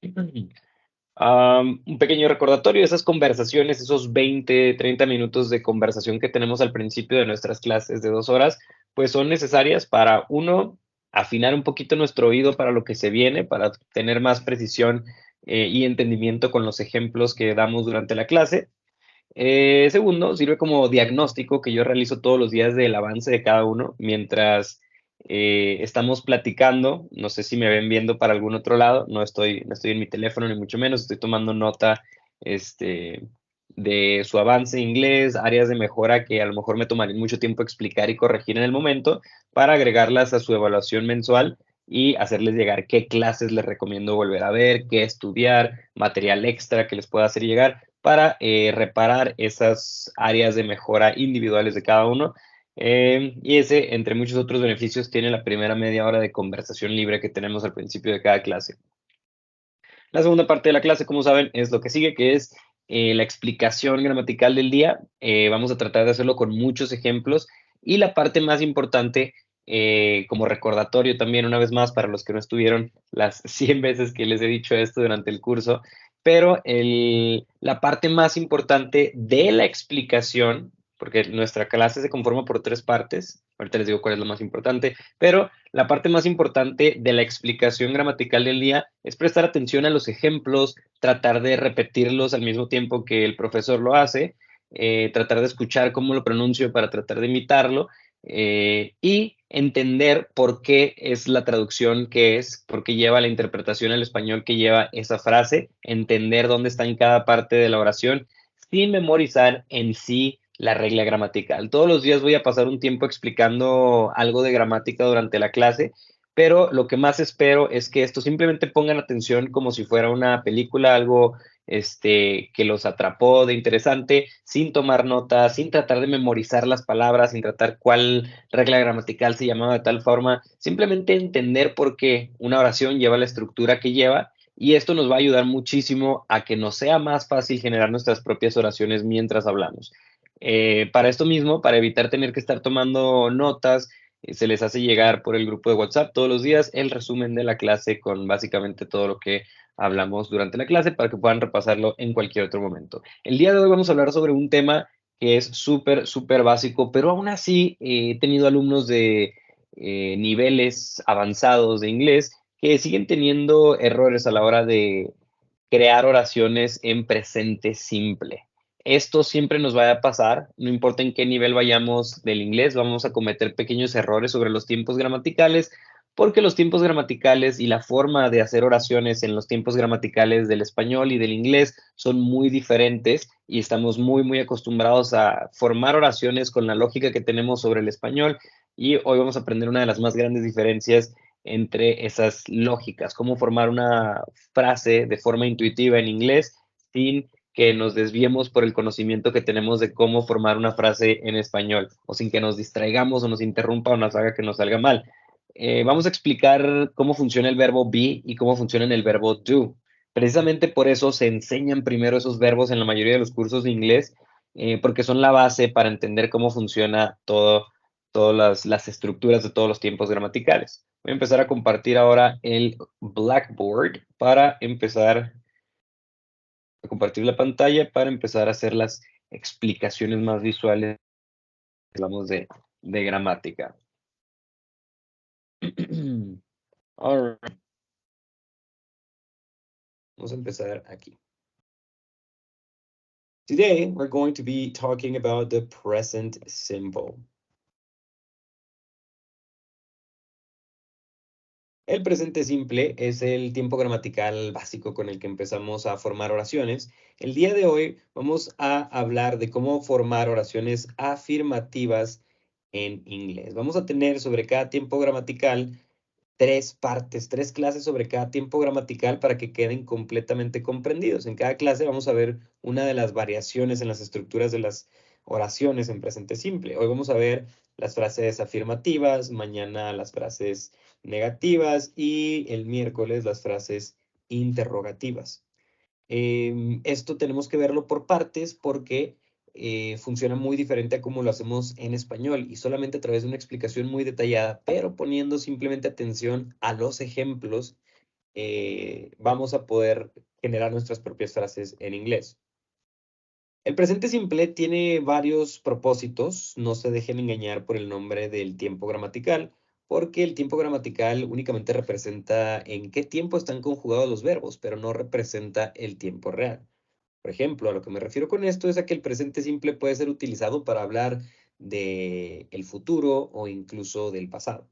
Un pequeño recordatorio, esas conversaciones, esos 20, 30 minutos de conversación que tenemos al principio de nuestras clases de 2 horas, pues son necesarias para, uno, afinar un poquito nuestro oído para lo que se viene, para tener más precisión y entendimiento con los ejemplos que damos durante la clase. Segundo, sirve como diagnóstico que yo realizo todos los días del avance de cada uno mientras estamos platicando. No sé si me ven viendo para algún otro lado, no estoy en mi teléfono ni mucho menos, estoy tomando nota este, de su avance en inglés, áreas de mejora que a lo mejor me tomaría mucho tiempo explicar y corregir en el momento para agregarlas a su evaluación mensual y hacerles llegar qué clases les recomiendo volver a ver, qué estudiar, material extra que les pueda hacer llegar para reparar esas áreas de mejora individuales de cada uno. Y ese, entre muchos otros beneficios, tiene la primera media hora de conversación libre que tenemos al principio de cada clase. La segunda parte de la clase, como saben, es lo que sigue, que es la explicación gramatical del día. Vamos a tratar de hacerlo con muchos ejemplos. Y la parte más importante, como recordatorio también, una vez más, para los que no estuvieron las 100 veces que les he dicho esto durante el curso, pero la parte más importante de la explicación, porque nuestra clase se conforma por 3 partes, ahorita les digo cuál es la más importante, pero la parte más importante de la explicación gramatical del día es prestar atención a los ejemplos, tratar de repetirlos al mismo tiempo que el profesor lo hace, tratar de escuchar cómo lo pronuncio para tratar de imitarlo y entender por qué es la traducción que es, por qué lleva la interpretación al español que lleva esa frase, entender dónde está en cada parte de la oración sin memorizar en sí la regla gramatical. Todos los días voy a pasar un tiempo explicando algo de gramática durante la clase, pero lo que más espero es que esto simplemente pongan atención como si fuera una película, algo que los atrapó de interesante, sin tomar notas, sin tratar de memorizar las palabras, sin tratar cuál regla gramatical se llamaba de tal forma, simplemente entender por qué una oración lleva la estructura que lleva y esto nos va a ayudar muchísimo a que nos sea más fácil generar nuestras propias oraciones mientras hablamos. Para esto mismo, para evitar tener que estar tomando notas, se les hace llegar por el grupo de WhatsApp todos los días el resumen de la clase con básicamente todo lo que hablamos durante la clase para que puedan repasarlo en cualquier otro momento. El día de hoy vamos a hablar sobre un tema que es súper, súper básico, pero aún así he tenido alumnos de niveles avanzados de inglés que siguen teniendo errores a la hora de crear oraciones en presente simple. Esto siempre nos va a pasar, no importa en qué nivel vayamos del inglés, vamos a cometer pequeños errores sobre los tiempos gramaticales, porque los tiempos gramaticales y la forma de hacer oraciones en los tiempos gramaticales del español y del inglés son muy diferentes y estamos muy, muy acostumbrados a formar oraciones con la lógica que tenemos sobre el español y hoy vamos a aprender una de las más grandes diferencias entre esas lógicas, cómo formar una frase de forma intuitiva en inglés sin que nos desviemos por el conocimiento que tenemos de cómo formar una frase en español o sin que nos distraigamos o nos interrumpa o nos haga que nos salga mal. Vamos a explicar cómo funciona el verbo be y cómo funciona el verbo do. Precisamente por eso se enseñan primero esos verbos en la mayoría de los cursos de inglés, porque son la base para entender cómo funciona todas las estructuras de todos los tiempos gramaticales. Voy a empezar a compartir ahora el Blackboard para empezar a compartir la pantalla, para empezar a hacer las explicaciones más visuales, hablamos de gramática. All right. Vamos a empezar aquí. Today, we're going to be talking about the present simple. El presente simple es el tiempo gramatical básico con el que empezamos a formar oraciones. El día de hoy vamos a hablar de cómo formar oraciones afirmativas en inglés. Vamos a tener sobre cada tiempo gramatical 3 partes, 3 clases sobre cada tiempo gramatical para que queden completamente comprendidos. En cada clase vamos a ver una de las variaciones en las estructuras de las oraciones en presente simple. Hoy vamos a ver las frases afirmativas, mañana las frases negativas y el miércoles las frases interrogativas. Esto tenemos que verlo por partes porque funciona muy diferente a cómo lo hacemos en español y solamente a través de una explicación muy detallada, pero poniendo simplemente atención a los ejemplos, vamos a poder generar nuestras propias frases en inglés. El presente simple tiene varios propósitos. No se dejen engañar por el nombre del tiempo gramatical, porque el tiempo gramatical únicamente representa en qué tiempo están conjugados los verbos, pero no representa el tiempo real. Por ejemplo, a lo que me refiero con esto es a que el presente simple puede ser utilizado para hablar de el futuro o incluso del pasado,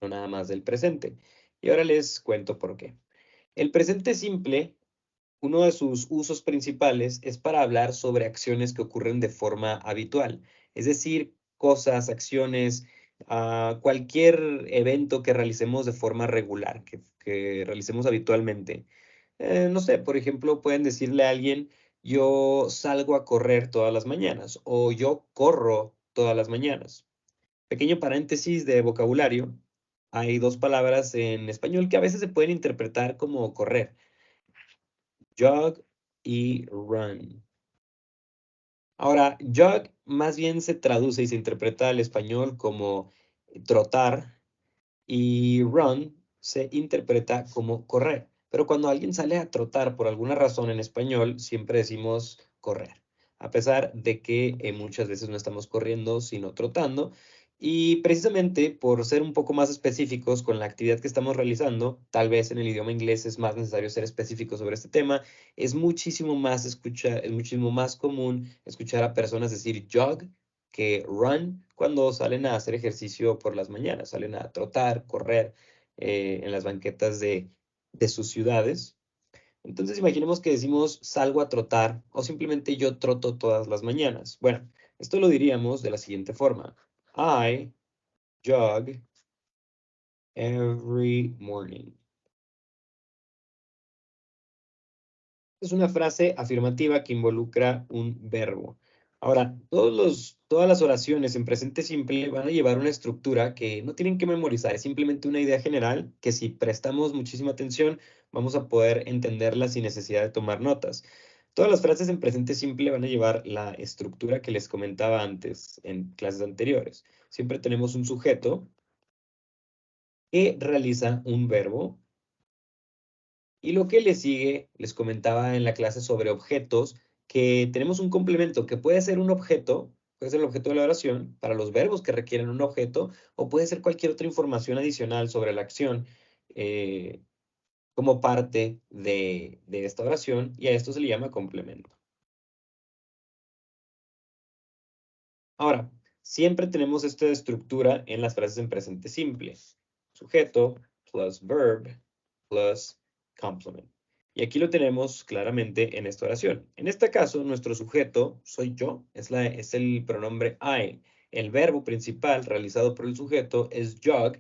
no nada más del presente. Y ahora les cuento por qué. El presente simple, uno de sus usos principales es para hablar sobre acciones que ocurren de forma habitual, es decir, cosas, acciones, cualquier evento que realicemos de forma regular, que realicemos habitualmente. No sé, por ejemplo, pueden decirle a alguien, yo salgo a correr todas las mañanas o yo corro todas las mañanas. Pequeño paréntesis de vocabulario. Hay dos palabras en español que a veces se pueden interpretar como correr. Jog y run. Ahora, jog más bien se traduce y se interpreta al español como trotar y run se interpreta como correr. Pero cuando alguien sale a trotar por alguna razón en español, siempre decimos correr, a pesar de que muchas veces no estamos corriendo, sino trotando. Y precisamente por ser un poco más específicos con la actividad que estamos realizando, tal vez en el idioma inglés es más necesario ser específico sobre este tema, es muchísimo más común escuchar a personas decir jog que run cuando salen a hacer ejercicio por las mañanas, salen a trotar, correr en las banquetas de sus ciudades. Entonces imaginemos que decimos salgo a trotar o simplemente yo troto todas las mañanas. Bueno, esto lo diríamos de la siguiente forma. I jog every morning. Es una frase afirmativa que involucra un verbo. Ahora, todas las oraciones en presente simple van a llevar una estructura que no tienen que memorizar, es simplemente una idea general que si prestamos muchísima atención vamos a poder entenderla sin necesidad de tomar notas. Todas las frases en presente simple van a llevar la estructura que les comentaba antes en clases anteriores. Siempre tenemos un sujeto que realiza un verbo. Y lo que le sigue, les comentaba en la clase sobre objetos, que tenemos un complemento que puede ser un objeto, puede ser el objeto de la oración, para los verbos que requieren un objeto, o puede ser cualquier otra información adicional sobre la acción eh, como parte de esta oración, y a esto se le llama complemento. Ahora, siempre tenemos esta estructura en las frases en presente simple. Sujeto plus verb plus complement. Y aquí lo tenemos claramente en esta oración. En este caso, nuestro sujeto soy yo, es el pronombre I. El verbo principal realizado por el sujeto es jog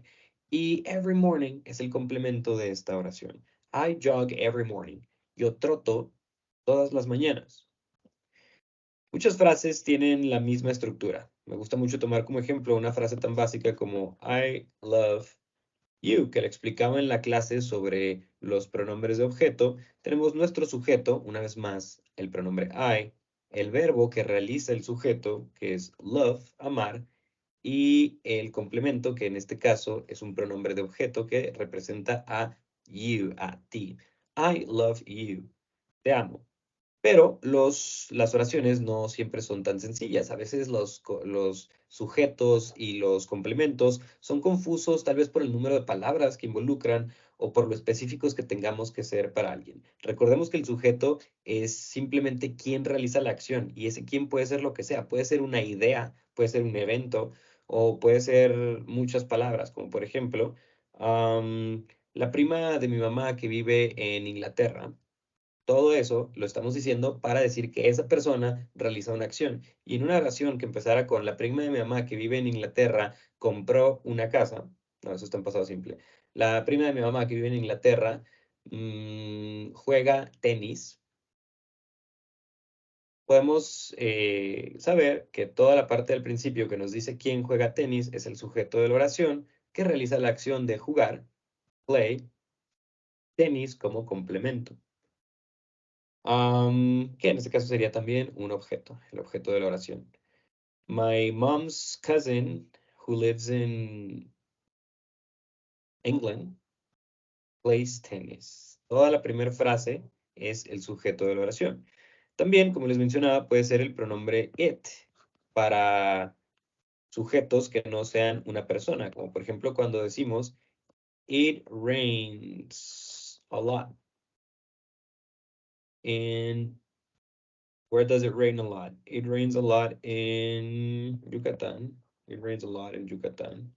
y every morning es el complemento de esta oración. I jog every morning. Yo troto todas las mañanas. Muchas frases tienen la misma estructura. Me gusta mucho tomar como ejemplo una frase tan básica como I love you, que le explicaba en la clase sobre los pronombres de objeto. Tenemos nuestro sujeto, una vez más, el pronombre I, el verbo que realiza el sujeto, que es love, amar, y el complemento, que en este caso es un pronombre de objeto que representa a you, a ti. I love you. Te amo. Pero las oraciones no siempre son tan sencillas. A veces los sujetos y los complementos son confusos, tal vez por el número de palabras que involucran o por lo específicos que tengamos que ser para alguien. Recordemos que el sujeto es simplemente quien realiza la acción y ese quien puede ser lo que sea. Puede ser una idea, puede ser un evento o puede ser muchas palabras, como por ejemplo, la prima de mi mamá que vive en Inglaterra. Todo eso lo estamos diciendo para decir que esa persona realiza una acción. Y en una oración que empezara con la prima de mi mamá que vive en Inglaterra compró una casa. No, eso está en pasado simple. La prima de mi mamá que vive en Inglaterra juega tenis. Podemos saber que toda la parte del principio que nos dice quién juega tenis es el sujeto de la oración que realiza la acción de jugar, play, tenis como complemento. Que en este caso sería también un objeto, el objeto de la oración. My mom's cousin, who lives in England, plays tennis. Toda la primera frase es el sujeto de la oración. También, como les mencionaba, puede ser el pronombre it para sujetos que no sean una persona, como por ejemplo cuando decimos it rains a lot. In where does it rain a lot? It rains a lot in Yucatán. It rains a lot in Yucatán.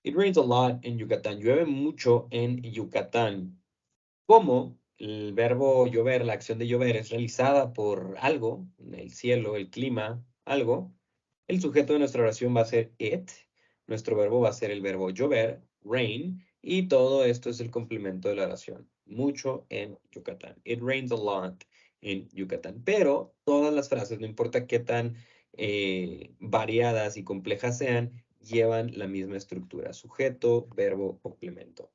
It rains a lot in Yucatán. Llueve mucho en Yucatán. Como el verbo llover, la acción de llover es realizada por algo, el cielo, el clima, algo, el sujeto de nuestra oración va a ser it, nuestro verbo va a ser el verbo llover, rain, y todo esto es el complemento de la oración. Mucho en Yucatán. It rains a lot in Yucatán. Pero todas las frases, no importa qué tan variadas y complejas sean, llevan la misma estructura. Sujeto, verbo, complemento.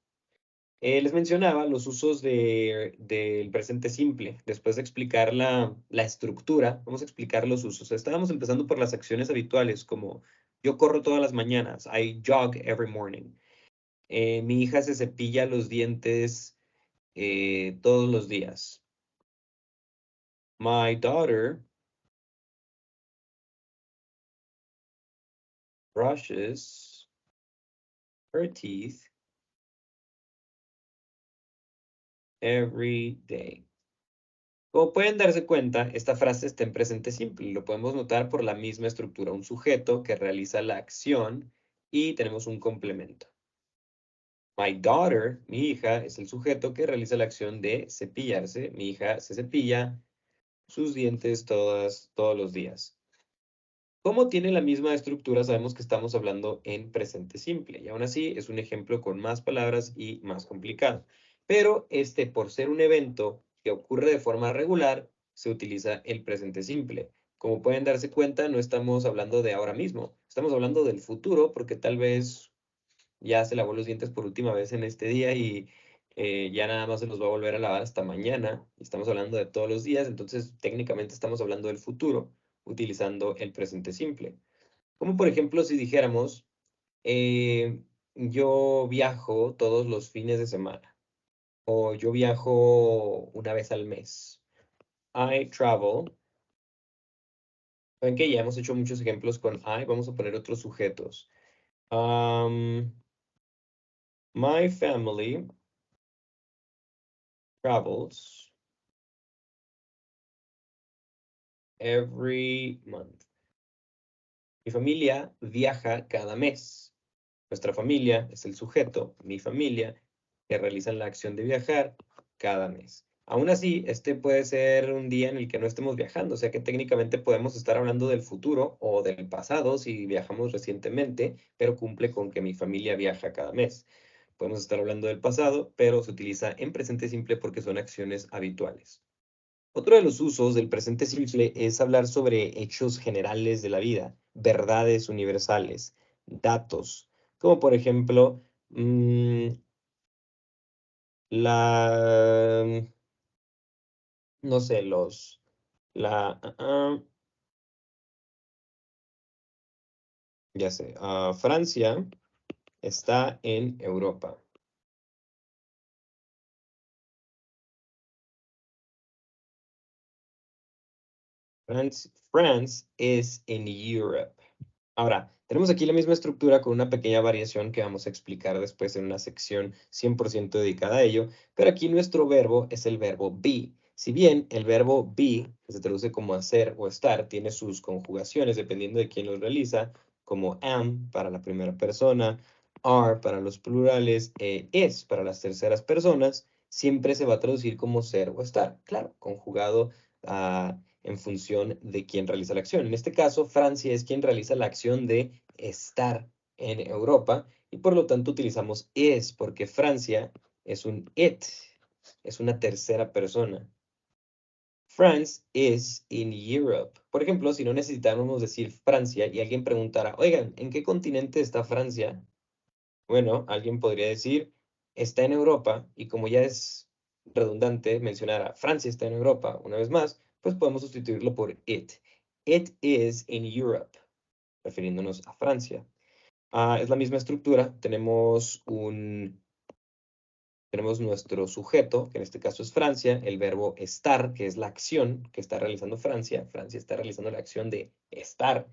Les mencionaba los usos del presente simple. Después de explicar la estructura, vamos a explicar los usos. Estábamos empezando por las acciones habituales, como yo corro todas las mañanas. I jog every morning. Mi hija se cepilla los dientes todos los días. My daughter brushes her teeth every day. Como pueden darse cuenta, esta frase está en presente simple. Lo podemos notar por la misma estructura. Un sujeto que realiza la acción y tenemos un complemento. My daughter, mi hija, es el sujeto que realiza la acción de cepillarse. Mi hija se cepilla sus dientes todos los días. Como tiene la misma estructura, sabemos que estamos hablando en presente simple. Y aún así, es un ejemplo con más palabras y más complicado. Pero por ser un evento que ocurre de forma regular, se utiliza el presente simple. Como pueden darse cuenta, no estamos hablando de ahora mismo. Estamos hablando del futuro, porque tal vez ya se lavó los dientes por última vez en este día y ya nada más se los va a volver a lavar hasta mañana. Estamos hablando de todos los días, entonces técnicamente estamos hablando del futuro utilizando el presente simple. Como por ejemplo si dijéramos, yo viajo todos los fines de semana o yo viajo una vez al mes. I travel. Ven que ya hemos hecho muchos ejemplos con I, vamos a poner otros sujetos. My family travels every month. Mi familia viaja cada mes. Nuestra familia es el sujeto, mi familia, que realizan la acción de viajar cada mes. Aún así, este puede ser un día en el que no estemos viajando, o sea que técnicamente podemos estar hablando del futuro o del pasado si viajamos recientemente, pero cumple con que mi familia viaja cada mes. Podemos estar hablando del pasado, pero se utiliza en presente simple porque son acciones habituales. Otro de los usos del presente simple es hablar sobre hechos generales de la vida, verdades universales, datos, como por ejemplo, la, no sé, ya sé, Francia está en Europa. France is in Europe. Ahora, tenemos aquí la misma estructura con una pequeña variación que vamos a explicar después en una sección 100% dedicada a ello, pero aquí nuestro verbo es el verbo be. Si bien el verbo be, que se traduce como hacer o estar, tiene sus conjugaciones dependiendo de quién los realiza, como am para la primera persona, are para los plurales, is para las terceras personas, siempre se va a traducir como ser o estar. Claro, conjugado en función de quién realiza la acción. En este caso, Francia es quien realiza la acción de estar en Europa y por lo tanto utilizamos is porque Francia es un it, es una tercera persona. France is in Europe. Por ejemplo, si no necesitáramos decir Francia y alguien preguntara, oigan, ¿en qué continente está Francia? Bueno, alguien podría decir, está en Europa, y como ya es redundante mencionar a Francia está en Europa una vez más, pues podemos sustituirlo por it. It is in Europe, refiriéndonos a Francia. Es la misma estructura. Tenemos nuestro sujeto, que en este caso es Francia, el verbo estar, que es la acción que está realizando Francia. Francia está realizando la acción de estar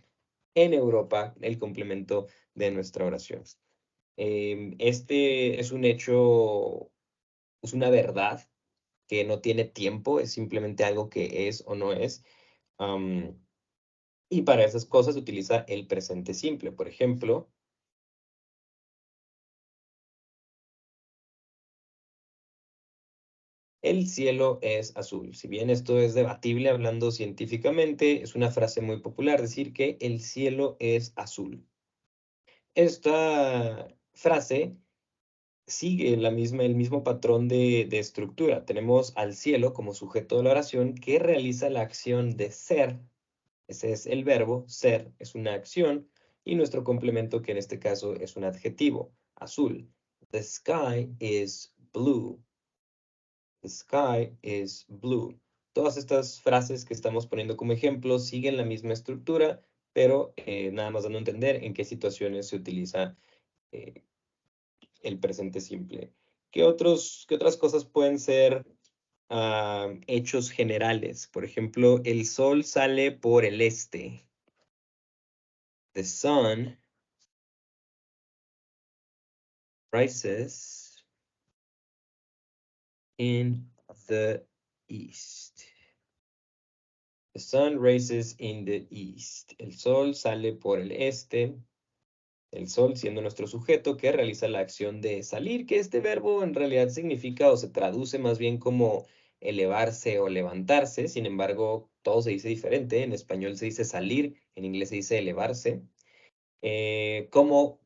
en Europa, el complemento de nuestra oración. Este es un hecho, es una verdad que no tiene tiempo, es simplemente algo que es o no es. Y para esas cosas se utiliza el presente simple. Por ejemplo, el cielo es azul. Si bien esto es debatible hablando científicamente, es una frase muy popular decir que el cielo es azul. Esta frase sigue el mismo patrón de estructura. Tenemos al cielo como sujeto de la oración que realiza la acción de ser. Ese es el verbo, ser es una acción, y nuestro complemento, que en este caso es un adjetivo, azul. The sky is blue. The sky is blue. Todas estas frases que estamos poniendo como ejemplo siguen la misma estructura, pero nada más dando a entender en qué situaciones se utiliza eh, el presente simple. ¿Qué otras cosas pueden ser hechos generales? Por ejemplo, el sol sale por el este. The sun rises in the east. The sun rises in the east. El sol sale por el este. El sol siendo nuestro sujeto que realiza la acción de salir, que este verbo en realidad significa o se traduce más bien como elevarse o levantarse. Sin embargo, todo se dice diferente. En español se dice salir, en inglés se dice elevarse. Como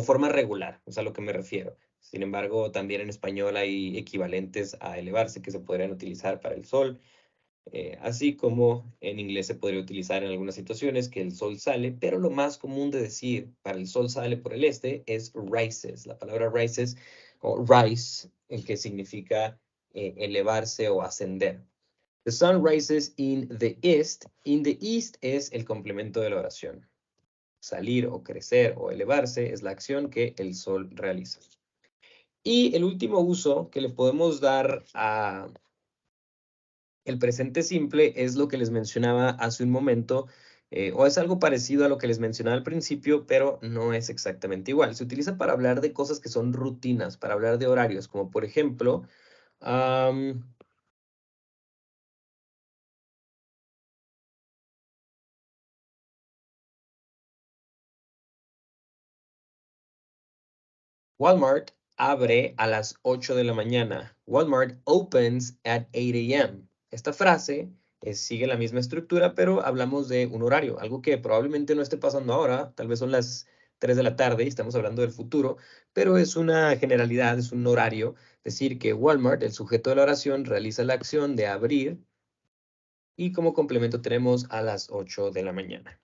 forma regular, es a lo que me refiero. Sin embargo, también en español hay equivalentes a elevarse que se podrían utilizar para el sol. Así como en inglés se podría utilizar en algunas situaciones que el sol sale, pero lo más común de decir para el sol sale por el este es rises. La palabra rises o rise, el que significa elevarse o ascender. The sun rises in the east. In the east es el complemento de la oración. Salir o crecer o elevarse es la acción que el sol realiza. Y el último uso que le podemos dar a el presente simple es lo que les mencionaba hace un momento, o es algo parecido a lo que les mencionaba al principio, pero no es exactamente igual. Se utiliza para hablar de cosas que son rutinas, para hablar de horarios, como por ejemplo, Walmart abre a las 8 de la mañana. Walmart opens at 8 a.m. Esta frase sigue la misma estructura, pero hablamos de un horario, algo que probablemente no esté pasando ahora, tal vez son las 3 de la tarde y estamos hablando del futuro, pero es una generalidad, es un horario. Decir que Walmart, el sujeto de la oración, realiza la acción de abrir y como complemento tenemos a las 8 de la mañana.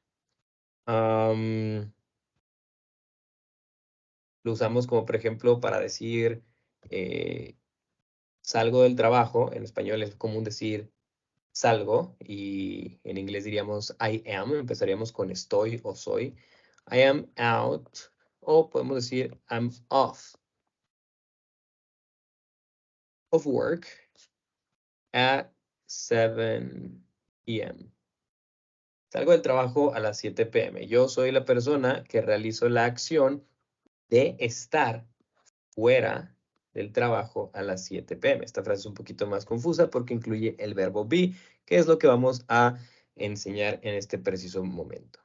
Lo usamos como, por ejemplo, para decir salgo del trabajo. En español es común decir salgo y en inglés diríamos I am. Empezaríamos con estoy o soy. I am out. O podemos decir I'm off of work at 7 p.m. Salgo del trabajo a las 7 p.m. Yo soy la persona que realizo la acción de estar fuera del trabajo a las 7 p.m. Esta frase es un poquito más confusa porque incluye el verbo be, que es lo que vamos a enseñar en este preciso momento.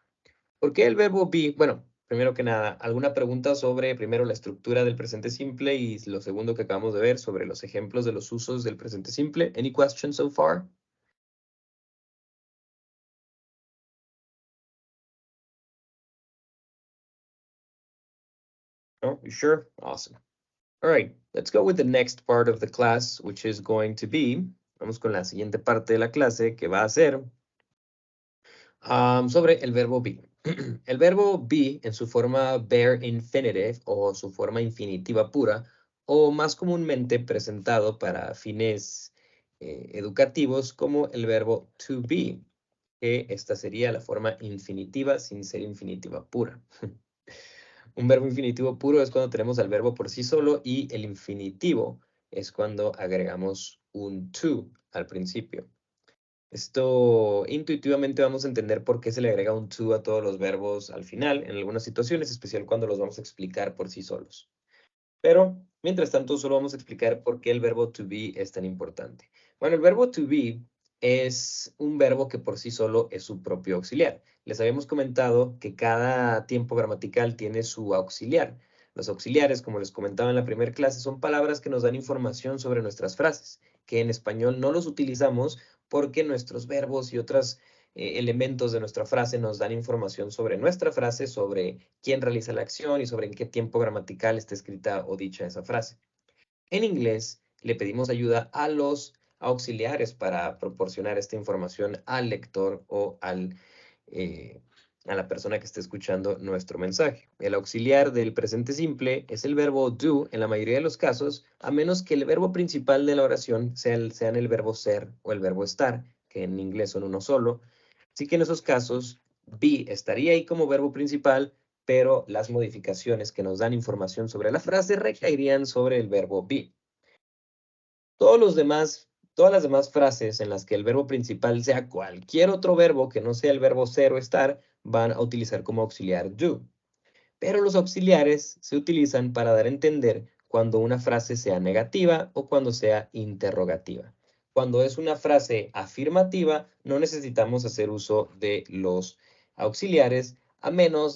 ¿Por qué el verbo be? Bueno, primero que nada, ¿alguna pregunta sobre primero la estructura del presente simple y lo segundo que acabamos de ver sobre los ejemplos de los usos del presente simple? Any questions so far? No? You sure? Awesome. All right, let's go with the next part of the class, which is going to be, vamos con la siguiente parte de la clase, que va a ser sobre el verbo be. El verbo be en su forma bare infinitive o su forma infinitiva pura, o más comúnmente presentado para fines educativos como el verbo to be, que esta sería la forma infinitiva sin ser infinitiva pura. Un verbo infinitivo puro es cuando tenemos al verbo por sí solo y el infinitivo es cuando agregamos un to al principio. Esto intuitivamente vamos a entender por qué se le agrega un to a todos los verbos al final, en algunas situaciones, especial cuando los vamos a explicar por sí solos. Pero, mientras tanto, solo vamos a explicar por qué el verbo to be es tan importante. Bueno, el verbo to be es un verbo que por sí solo es su propio auxiliar. Les habíamos comentado que cada tiempo gramatical tiene su auxiliar. Los auxiliares, como les comentaba en la primera clase, son palabras que nos dan información sobre nuestras frases, que en español no los utilizamos porque nuestros verbos y otros elementos de nuestra frase nos dan información sobre nuestra frase, sobre quién realiza la acción y sobre en qué tiempo gramatical está escrita o dicha esa frase. En inglés, le pedimos ayuda a los auxiliares para proporcionar esta información al lector o a la persona que esté escuchando nuestro mensaje. El auxiliar del presente simple es el verbo do en la mayoría de los casos, a menos que el verbo principal de la oración sean el verbo ser o el verbo estar, que en inglés son uno solo. Así que en esos casos, be estaría ahí como verbo principal, pero las modificaciones que nos dan información sobre la frase recaerían sobre el verbo be. Todas las demás frases en las que el verbo principal sea cualquier otro verbo que no sea el verbo ser o estar, van a utilizar como auxiliar do. Pero los auxiliares se utilizan para dar a entender cuando una frase sea negativa o cuando sea interrogativa. Cuando es una frase afirmativa, no necesitamos hacer uso de los auxiliares, a menos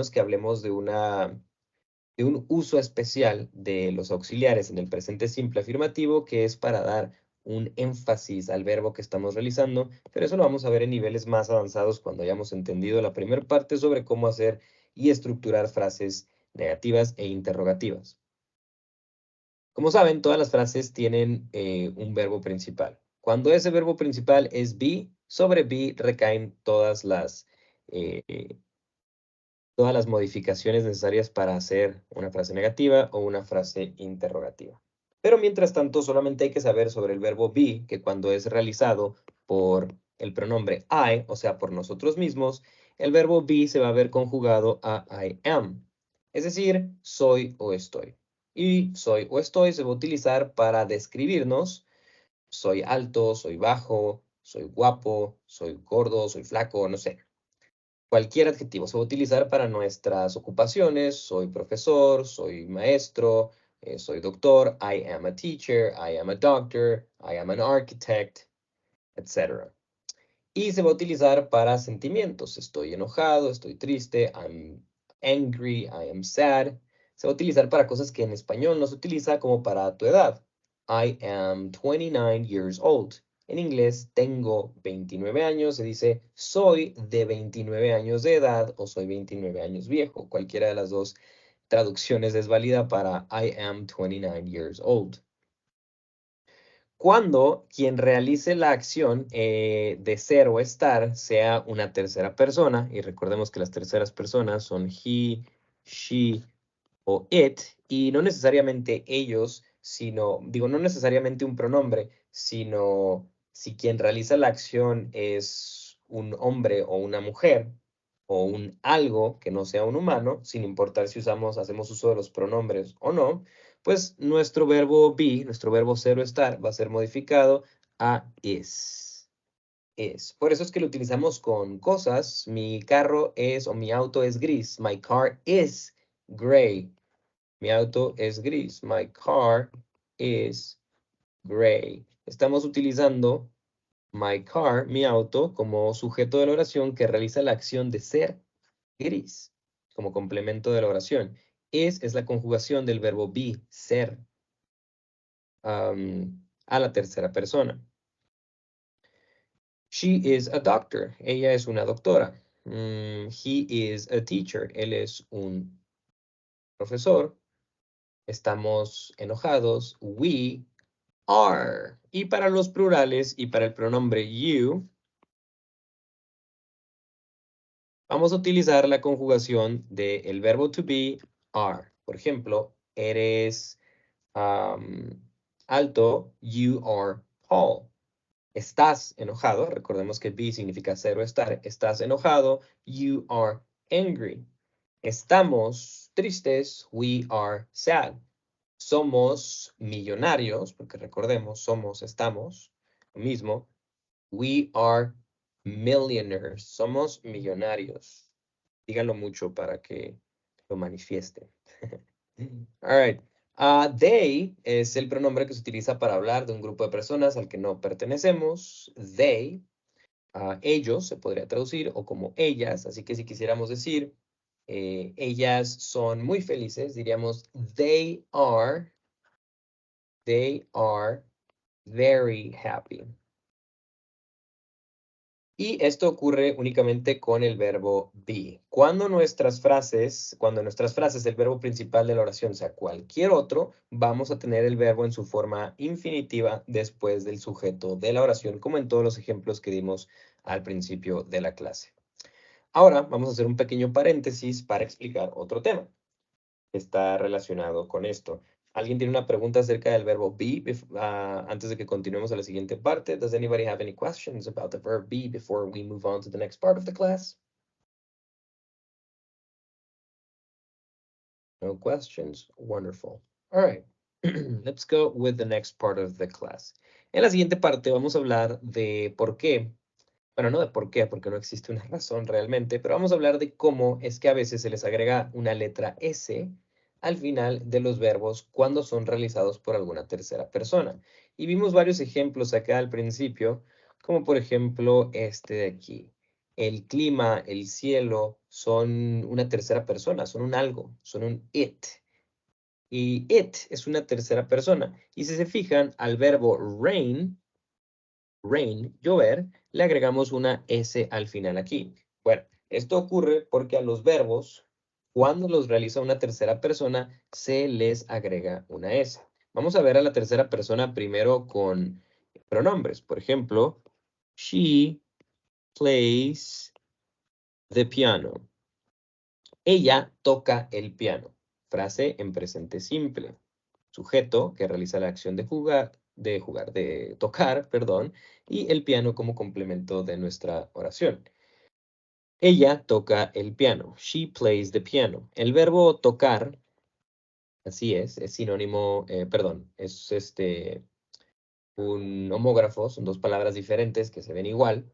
que hablemos de un uso especial de los auxiliares en el presente simple afirmativo, que es para dar un énfasis al verbo que estamos realizando, pero eso lo vamos a ver en niveles más avanzados cuando hayamos entendido la primera parte sobre cómo hacer y estructurar frases negativas e interrogativas. Como saben, todas las frases tienen un verbo principal. Cuando ese verbo principal es be, sobre be recaen todas las modificaciones necesarias para hacer una frase negativa o una frase interrogativa. Pero mientras tanto, solamente hay que saber sobre el verbo be, que cuando es realizado por el pronombre I, o sea, por nosotros mismos, el verbo be se va a ver conjugado a I am, es decir, soy o estoy. Y soy o estoy se va a utilizar para describirnos. Soy alto, soy bajo, soy guapo, soy gordo, soy flaco, no sé. Cualquier adjetivo se va a utilizar para nuestras ocupaciones. Soy profesor, soy maestro, soy doctor, I am a teacher, I am a doctor, I am an architect, etc. Y se va a utilizar para sentimientos. Estoy enojado, estoy triste, I'm angry, I am sad. Se va a utilizar para cosas que en español no se utiliza como para tu edad. I am 29 years old. En inglés, tengo 29 años, se dice soy de 29 años de edad o soy 29 años viejo. Cualquiera de las dos traducciones es válida para I am 29 years old. Cuando quien realice la acción de ser o estar sea una tercera persona, y recordemos que las terceras personas son he, she o it, y no necesariamente ellos, no necesariamente un pronombre, sino si quien realiza la acción es un hombre o una mujer, o un algo que no sea un humano, sin importar si hacemos uso de los pronombres o no, pues nuestro verbo be, nuestro verbo ser o estar, va a ser modificado a is. Por eso es que lo utilizamos con cosas. Mi carro es o mi auto es gris. My car is gray. Mi auto es gris. My car is gray. Estamos utilizando my car, mi auto, como sujeto de la oración que realiza la acción de ser gris, como complemento de la oración. Es la conjugación del verbo be, ser, a la tercera persona. She is a doctor. Ella es una doctora. He is a teacher. Él es un profesor. Estamos enojados. We are. Y para los plurales y para el pronombre you, vamos a utilizar la conjugación del verbo to be, are. Por ejemplo, eres alto, you are tall. Estás enojado, recordemos que be significa ser o estar. Estás enojado, you are angry. Estamos tristes. We are sad. Somos millonarios, porque recordemos, somos, estamos, lo mismo. We are millionaires. Somos millonarios. Díganlo mucho para que lo manifieste. All right. They es el pronombre que se utiliza para hablar de un grupo de personas al que no pertenecemos. They, ellos se podría traducir o como ellas. Así que si quisiéramos decir ellas son muy felices, diríamos they are very happy. Y esto ocurre únicamente con el verbo be. Cuando en nuestras frases el verbo principal de la oración sea cualquier otro, vamos a tener el verbo en su forma infinitiva después del sujeto de la oración, como en todos los ejemplos que dimos al principio de la clase. Ahora vamos a hacer un pequeño paréntesis para explicar otro tema que está relacionado con esto. ¿Alguien tiene una pregunta acerca del verbo be antes de que continuemos a la siguiente parte? Does anybody have any questions about the verb be before we move on to the next part of the class? No questions? Wonderful. All right. Let's go with the next part of the class. En la siguiente parte vamos a hablar de por qué. Bueno, no de por qué, porque no existe una razón realmente, pero vamos a hablar de cómo es que a veces se les agrega una letra S al final de los verbos cuando son realizados por alguna tercera persona. Y vimos varios ejemplos acá al principio, como por ejemplo este de aquí. El clima, el cielo, son una tercera persona, son un algo, son un it. Y it es una tercera persona. Y si se fijan, al verbo rain, llover, le agregamos una S al final aquí. Bueno, esto ocurre porque a los verbos, cuando los realiza una tercera persona, se les agrega una S. Vamos a ver a la tercera persona primero con pronombres. Por ejemplo, she plays the piano. Ella toca el piano. Frase en presente simple. Sujeto que realiza la acción de tocar, perdón, y el piano como complemento de nuestra oración. Ella toca el piano. She plays the piano. El verbo tocar, así es sinónimo, es un homógrafo, son dos palabras diferentes que se ven igual.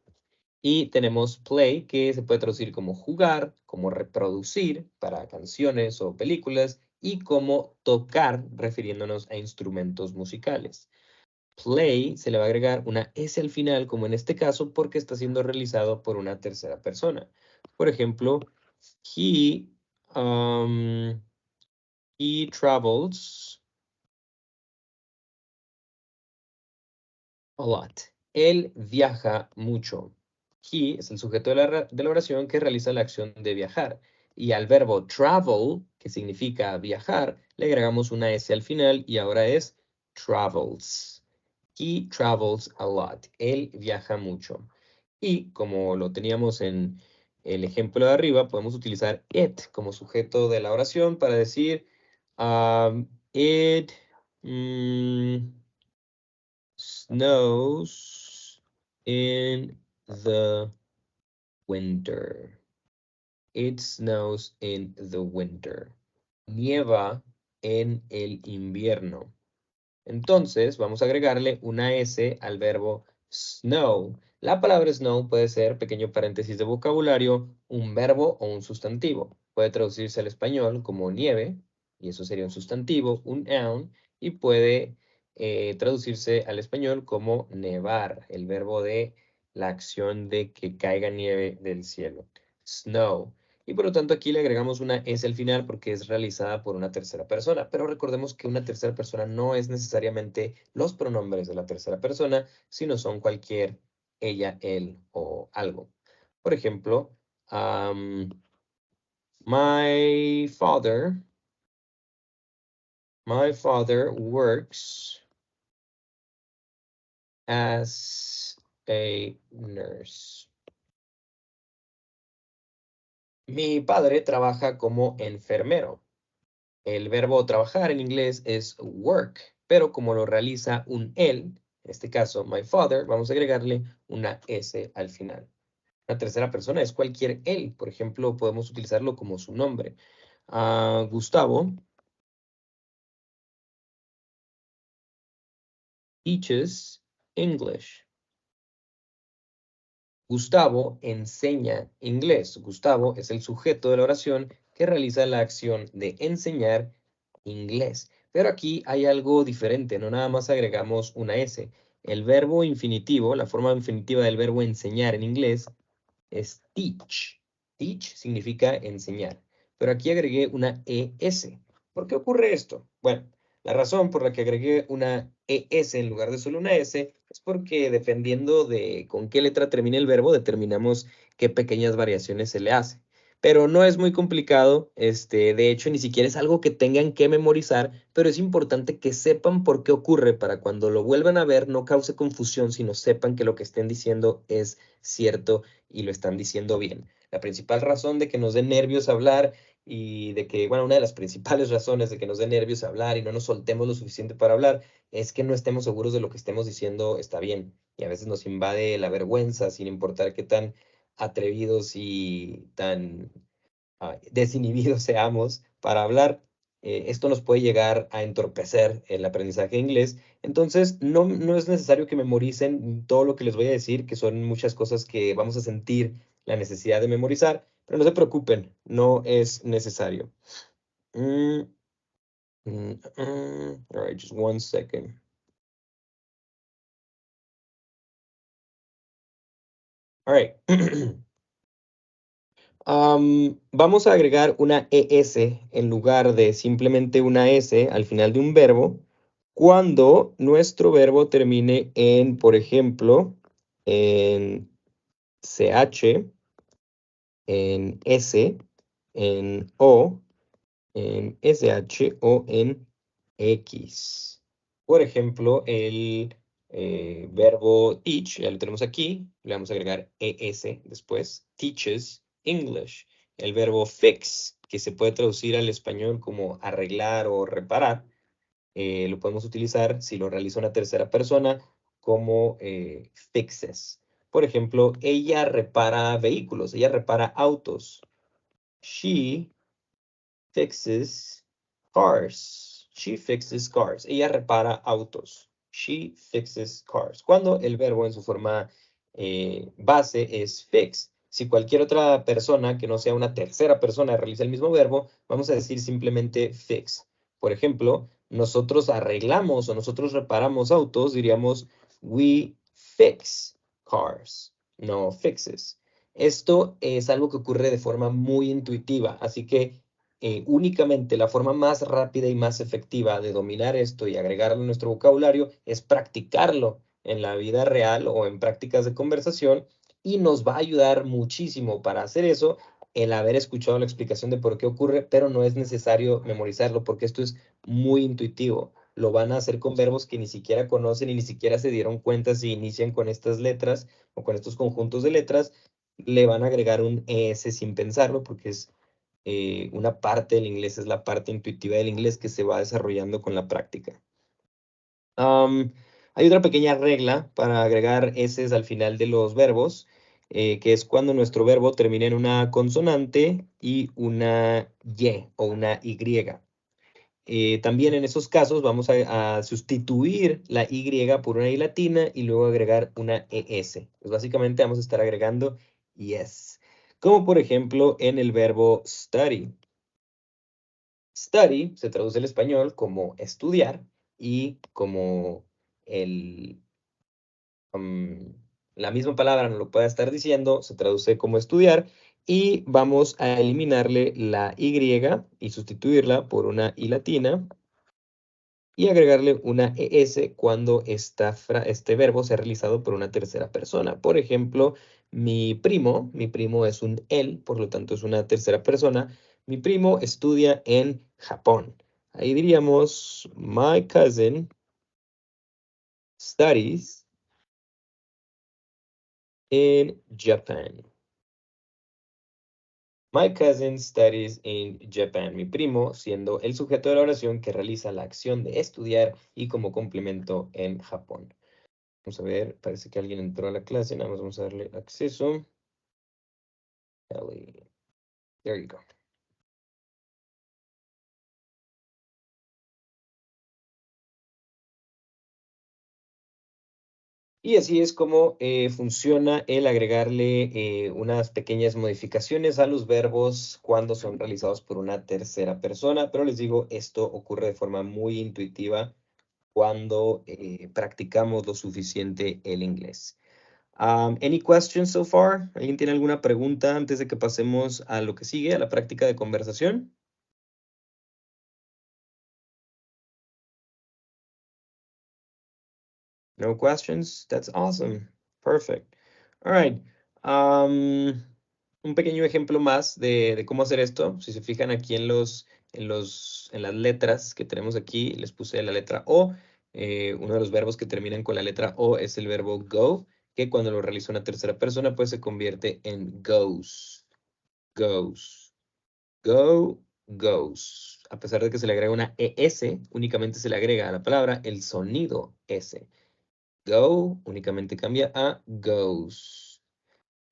Y tenemos play, que se puede traducir como jugar, como reproducir para canciones o películas, y como tocar, refiriéndonos a instrumentos musicales. Play se le va a agregar una S al final, como en este caso, porque está siendo realizado por una tercera persona. Por ejemplo, he travels a lot. Él viaja mucho. He es el sujeto de la oración que realiza la acción de viajar. Y al verbo travel, que significa viajar, le agregamos una S al final y ahora es travels. He travels a lot. Él viaja mucho. Y como lo teníamos en el ejemplo de arriba, podemos utilizar it como sujeto de la oración para decir it snows in the winter. It snows in the winter. Nieva en el invierno. Entonces, vamos a agregarle una S al verbo snow. La palabra snow puede ser, pequeño paréntesis de vocabulario, un verbo o un sustantivo. Puede traducirse al español como nieve, y eso sería un sustantivo, un noun, y puede traducirse al español como nevar, el verbo de la acción de que caiga nieve del cielo. Snow. Y por lo tanto aquí le agregamos una S al final porque es realizada por una tercera persona. Pero recordemos que una tercera persona no es necesariamente los pronombres de la tercera persona, sino son cualquier ella, él o algo. Por ejemplo, my father works as a nurse. Mi padre trabaja como enfermero. El verbo trabajar en inglés es work, pero como lo realiza un él, en este caso my father, vamos a agregarle una S al final. Una tercera persona es cualquier él. Por ejemplo, podemos utilizarlo como su nombre. Gustavo teaches English. Gustavo enseña inglés. Gustavo es el sujeto de la oración que realiza la acción de enseñar inglés. Pero aquí hay algo diferente, no nada más agregamos una S. El verbo infinitivo, la forma infinitiva del verbo enseñar en inglés es teach. Teach significa enseñar. Pero aquí agregué una ES. ¿Por qué ocurre esto? Bueno, la razón por la que agregué una ES en lugar de solo una S es porque dependiendo de con qué letra termine el verbo, determinamos qué pequeñas variaciones se le hace. Pero no es muy complicado, de hecho ni siquiera es algo que tengan que memorizar, pero es importante que sepan por qué ocurre para cuando lo vuelvan a ver no cause confusión, sino sepan que lo que estén diciendo es cierto y lo están diciendo bien. La principal razón de que nos dé nervios hablar y de que, bueno, una de las principales razones de que nos dé nervios hablar y no nos soltemos lo suficiente para hablar es que no estemos seguros de lo que estemos diciendo está bien. Y a veces nos invade la vergüenza sin importar qué tan atrevidos y tan desinhibidos seamos para hablar. Esto nos puede llegar a entorpecer el aprendizaje de inglés. Entonces, no es necesario que memoricen todo lo que les voy a decir, que son muchas cosas que vamos a sentir la necesidad de memorizar, pero no se preocupen, no es necesario. All right, just one second. All right. Vamos a agregar una ES en lugar de simplemente una S al final de un verbo cuando nuestro verbo termine en, por ejemplo, en CH, en S, en O, en SH o en X. Por ejemplo, el verbo teach, ya lo tenemos aquí, le vamos a agregar ES después, teaches English. El verbo fix, que se puede traducir al español como arreglar o reparar, lo podemos utilizar si lo realiza una tercera persona como fixes. Por ejemplo, ella repara vehículos, ella repara autos. She fixes cars. She fixes cars. Ella repara autos. She fixes cars. Cuando el verbo en su forma base es fix. Si cualquier otra persona que no sea una tercera persona realiza el mismo verbo, vamos a decir simplemente fix. Por ejemplo, nosotros arreglamos o nosotros reparamos autos, diríamos we fix cars, no fixes. Esto es algo que ocurre de forma muy intuitiva, así que únicamente la forma más rápida y más efectiva de dominar esto y agregarlo a nuestro vocabulario es practicarlo en la vida real o en prácticas de conversación y nos va a ayudar muchísimo para hacer eso el haber escuchado la explicación de por qué ocurre, pero no es necesario memorizarlo porque esto es muy intuitivo. Lo van a hacer con verbos que ni siquiera conocen y ni siquiera se dieron cuenta si inician con estas letras o con estos conjuntos de letras. Le van a agregar un ES sin pensarlo porque es una parte del inglés, es la parte intuitiva del inglés que se va desarrollando con la práctica. Hay otra pequeña regla para agregar S al final de los verbos, que es cuando nuestro verbo termina en una consonante y una Y o una Y. También en esos casos vamos a sustituir la Y por una I latina y luego agregar una ES. Pues básicamente vamos a estar agregando yes. Como por ejemplo en el verbo study. Study se traduce al español como estudiar y como el, la misma palabra no lo puede estar diciendo, se traduce como estudiar y vamos a eliminarle la Y y sustituirla por una I latina y agregarle una ES cuando este verbo sea realizado por una tercera persona. Por ejemplo, mi primo es un él, por lo tanto es una tercera persona. Mi primo estudia en Japón. Ahí diríamos, my cousin studies in Japan. My cousin studies in Japan. Mi primo siendo el sujeto de la oración que realiza la acción de estudiar y como complemento en Japón. Vamos a ver, parece que alguien entró a la clase, nada más vamos a darle acceso. Ellie. There you go. Y así es como funciona el agregarle unas pequeñas modificaciones a los verbos cuando son realizados por una tercera persona. Pero les digo, esto ocurre de forma muy intuitiva cuando practicamos lo suficiente el inglés. Any questions so far? ¿Alguien tiene alguna pregunta antes de que pasemos a lo que sigue, a la práctica de conversación? No questions? That's awesome. Perfect. All right. Un pequeño ejemplo más de cómo hacer esto. Si se fijan aquí en las letras que tenemos aquí, les puse la letra O. Uno de los verbos que terminan con la letra O es el verbo go, que cuando lo realiza una tercera persona, pues se convierte en goes. Goes. Go, goes. A pesar de que se le agrega una ES, únicamente se le agrega a la palabra el sonido S. Go únicamente cambia a goes.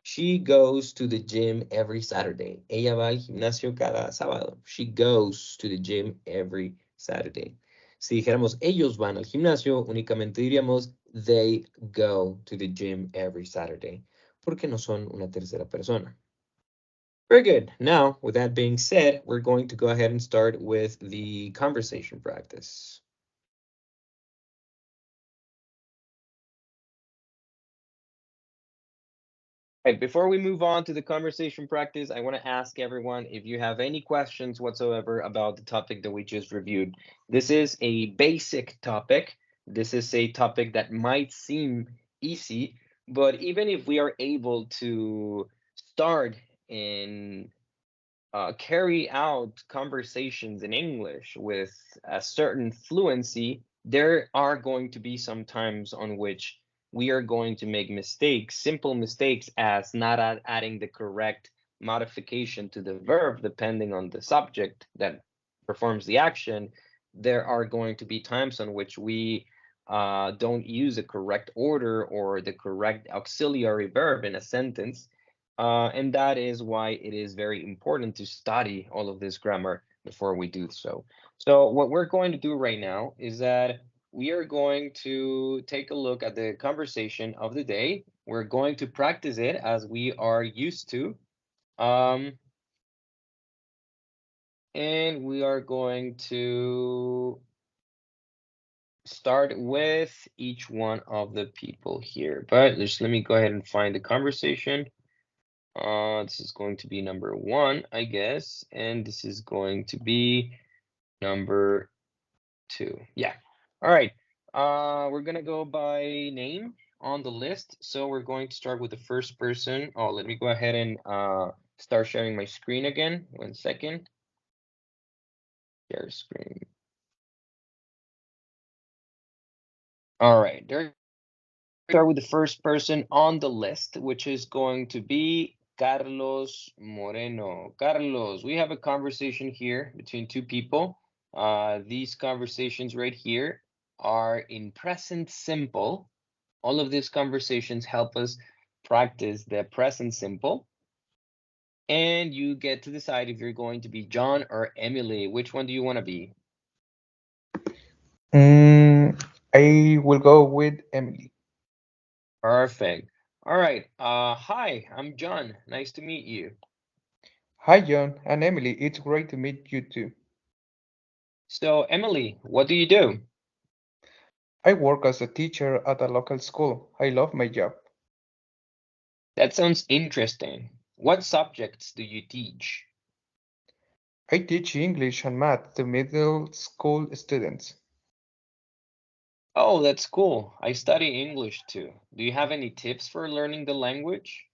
She goes to the gym every Saturday. Ella va al gimnasio cada sábado. She goes to the gym every Saturday. Si dijéramos ellos van al gimnasio, únicamente diríamos they go to the gym every Saturday, porque no son una tercera persona. Very good. Now, with that being said, we're going to go ahead and start with the conversation practice. Right, before we move on to the conversation practice, I want to ask everyone if you have any questions whatsoever about the topic that we just reviewed. This is a basic topic. This is a topic that might seem easy, but even if we are able to start and carry out conversations in English with a certain fluency, there are going to be some times on which we are going to make mistakes, simple mistakes as not adding the correct modification to the verb depending on the subject that performs the action. There are going to be times on which we don't use a correct order or the correct auxiliary verb in a sentence. And that is why it is very important to study all of this grammar before we do so. So what we're going to do right now is that we are going to take a look at the conversation of the day. We're going to practice it as we are used to. And we are going to start with each one of the people here. But just let me go ahead and find the conversation. This is going to be number 1, I guess, and this is going to be number 2. Yeah. All right. We're gonna go by name on the list. So we're going to start with the first person. Oh, let me go ahead and start sharing my screen again. 1 second. Share screen. All right. There. Start with the first person on the list, which is going to be Carlos Moreno. Carlos, we have a conversation here between two people. These conversations right here are in present simple. All of these conversations help us practice the present simple. And you get to decide if you're going to be John or Emily. Which one do you want to be? I will go with Emily. Perfect. All right. Hi, I'm John. Nice to meet you. Hi, John and Emily. It's great to meet you too. So, Emily, what do you do? I work as a teacher at a local school. I love my job. That sounds interesting. What subjects do you teach? I teach English and math to middle school students. Oh, that's cool. I study English too. Do you have any tips for learning the language?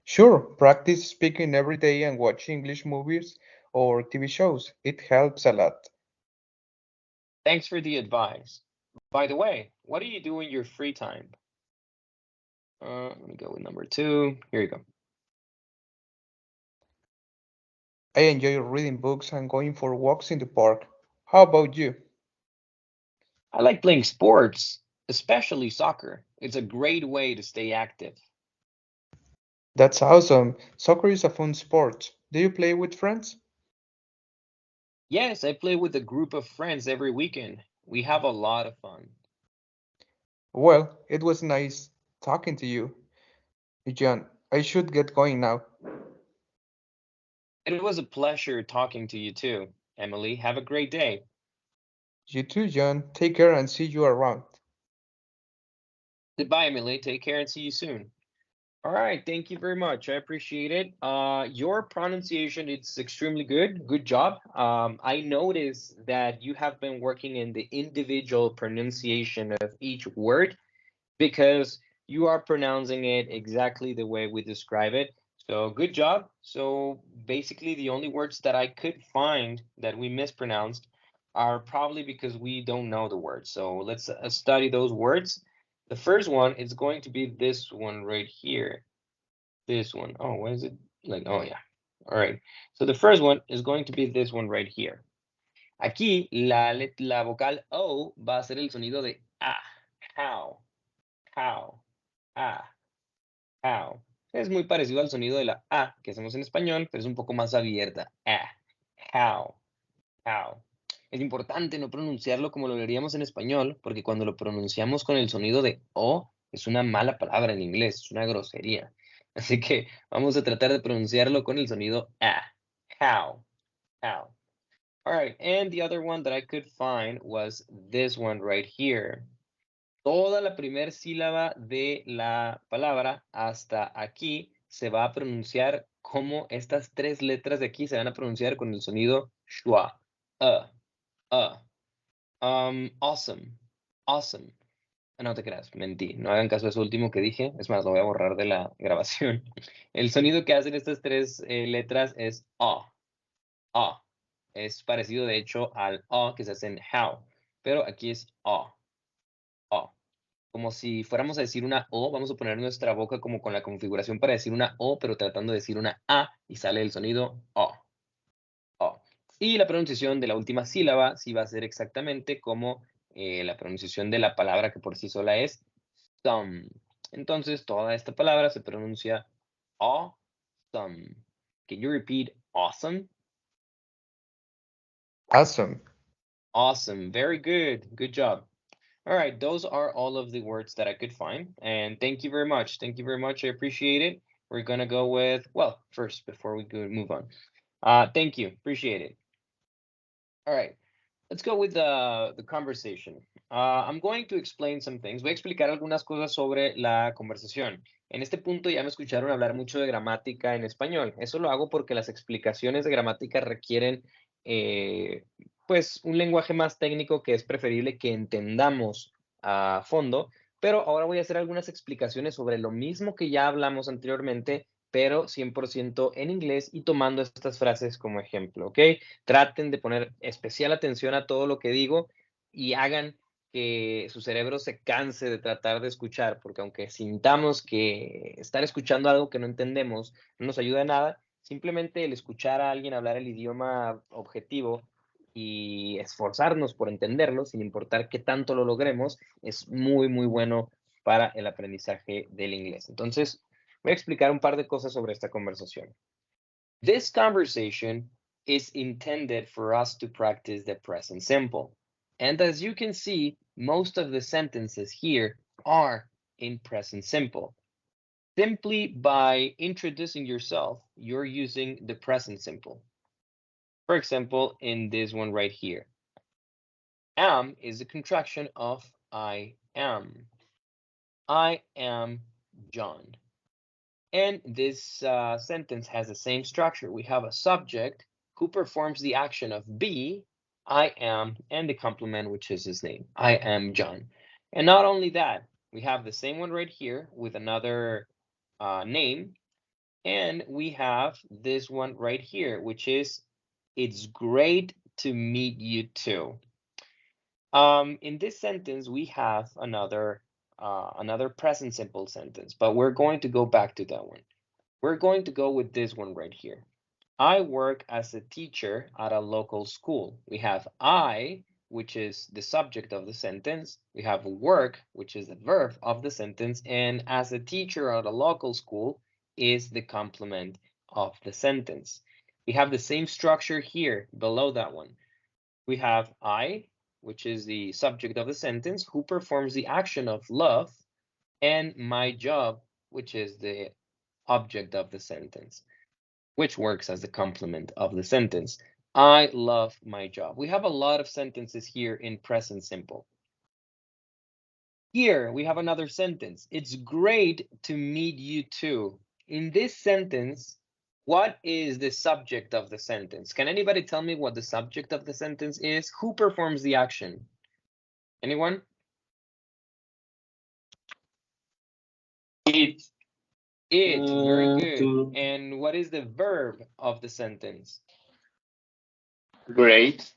Sure, practice speaking every day and watch English movies or TV shows. It helps a lot. Thanks for the advice. By the way, what do you do in your free time? Let me go with number 2. Here you go. I enjoy reading books and going for walks in the park. How about you? I like playing sports, especially soccer. It's a great way to stay active. That's awesome. Soccer is a fun sport. Do you play with friends? Yes, I play with a group of friends every weekend. We have a lot of fun. Well, it was nice talking to you, John. I should get going now. It was a pleasure talking to you too, Emily. Have a great day. You too, John. Take care and see you around. Goodbye, Emily. Take care and see you soon. All right, thank you very much. I appreciate it. Your pronunciation is extremely good. Good job. I noticed that you have been working in the individual pronunciation of each word because you are pronouncing it exactly the way we describe it. So good job. So basically, the only words that I could find that we mispronounced are probably because we don't know the words. So let's study those words. The first one is going to be this one right here. This one. Oh, why is it like, oh yeah. All right. So the first one is going to be this one right here. Aquí la vocal O va a ser el sonido de A. How. How. A. How. Es muy parecido al sonido de la A que hacemos en español, pero es un poco más abierta. A. How. How. Es importante no pronunciarlo como lo leeríamos en español, porque cuando lo pronunciamos con el sonido de O, es una mala palabra en inglés, es una grosería. Así que vamos a tratar de pronunciarlo con el sonido A. How. How. All right, and the other one that I could find was this one right here. Toda la primera sílaba de la palabra hasta aquí se va a pronunciar como estas tres letras de aquí se van a pronunciar con el sonido schwa. Awesome. Awesome. No te creas, mentí. No hagan caso de eso último que dije. Es más, lo voy a borrar de la grabación. El sonido que hacen estas tres letras es A. A. Es parecido, de hecho, al A que se hace en how. Pero aquí es A. A. Como si fuéramos a decir una O, vamos a poner nuestra boca como con la configuración para decir una O, pero tratando de decir una A y sale el sonido A. A. Y la pronunciación de la última sílaba sí va a ser exactamente como la pronunciación de la palabra que por sí sola es some. Entonces, toda esta palabra se pronuncia awesome. Can you repeat awesome? Awesome. Awesome. Very good. Good job. All right, those are all of the words that I could find. And thank you very much. Thank you very much. I appreciate it. We're going to go with, well, first, before we go move on. Thank you. Appreciate it. All right, let's go with the conversation. I'm going to explain some things. Voy a explicar algunas cosas sobre la conversación. En este punto ya me escucharon hablar mucho de gramática en español. Eso lo hago porque las explicaciones de gramática requieren, pues, un lenguaje más técnico que es preferible que entendamos a fondo. Pero ahora voy a hacer algunas explicaciones sobre lo mismo que ya hablamos anteriormente, pero 100% en inglés y tomando estas frases como ejemplo, ¿ok? Traten de poner especial atención a todo lo que digo y hagan que su cerebro se canse de tratar de escuchar, porque aunque sintamos que estar escuchando algo que no entendemos no nos ayuda a nada, simplemente el escuchar a alguien hablar el idioma objetivo y esforzarnos por entenderlo, sin importar qué tanto lo logremos, es muy, muy bueno para el aprendizaje del inglés. Entonces, voy a explicar un par de cosas sobre esta conversación. This conversation is intended for us to practice the present simple. And as you can see, most of the sentences here are in present simple. Simply by introducing yourself, you're using the present simple. For example, in this one right here, am is a contraction of I am. I am John. And this sentence has the same structure. We have a subject who performs the action of be, I am, and the complement, which is his name. I am John. And not only that, we have the same one right here with another name. And we have this one right here, which is, it's great to meet you too. In this sentence, we have another present simple sentence, but we're going to go back to that one. We're going to go with this one right here. I work as a teacher at a local school. We have I, which is the subject of the sentence. We have work, which is the verb of the sentence. And as a teacher at a local school is the complement of the sentence. We have the same structure here below that one. We have I, which is the subject of the sentence, who performs the action of love, and my job, which is the object of the sentence, which works as the complement of the sentence. I love my job. We have a lot of sentences here in present simple. Here we have another sentence. It's great to meet you too. In this sentence, what is the subject of the sentence? Can anybody tell me what the subject of the sentence is? Who performs the action? Anyone? It. It, very good. To. And what is the verb of the sentence? Great.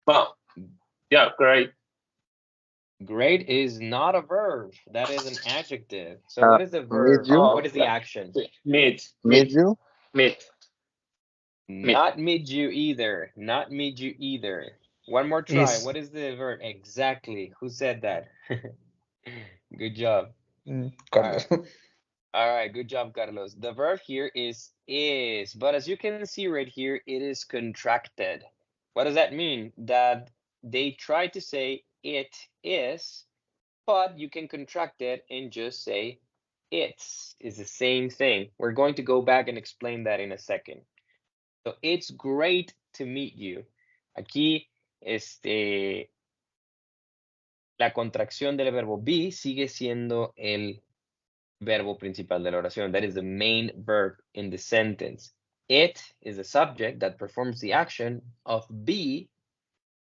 Well, yeah, great. Great is not a verb. That is an adjective. So what is the verb? Meet you. What is the action? Meet. Meet you. Meet. Not meet you either. Not meet you either. One more try. Is. What is the verb? Exactly. Who said that? Good job. Carlos. All right, good job, Carlos. The verb here is, but as you can see right here, it is contracted. What does that mean? That they try to say it is, but you can contract it and just say it's. Is the same thing. We're going to go back and explain that in a second. So it's great to meet you. Aquí, la contracción del verbo be sigue siendo el verbo principal de la oración. That is the main verb in the sentence. It is the subject that performs the action of be,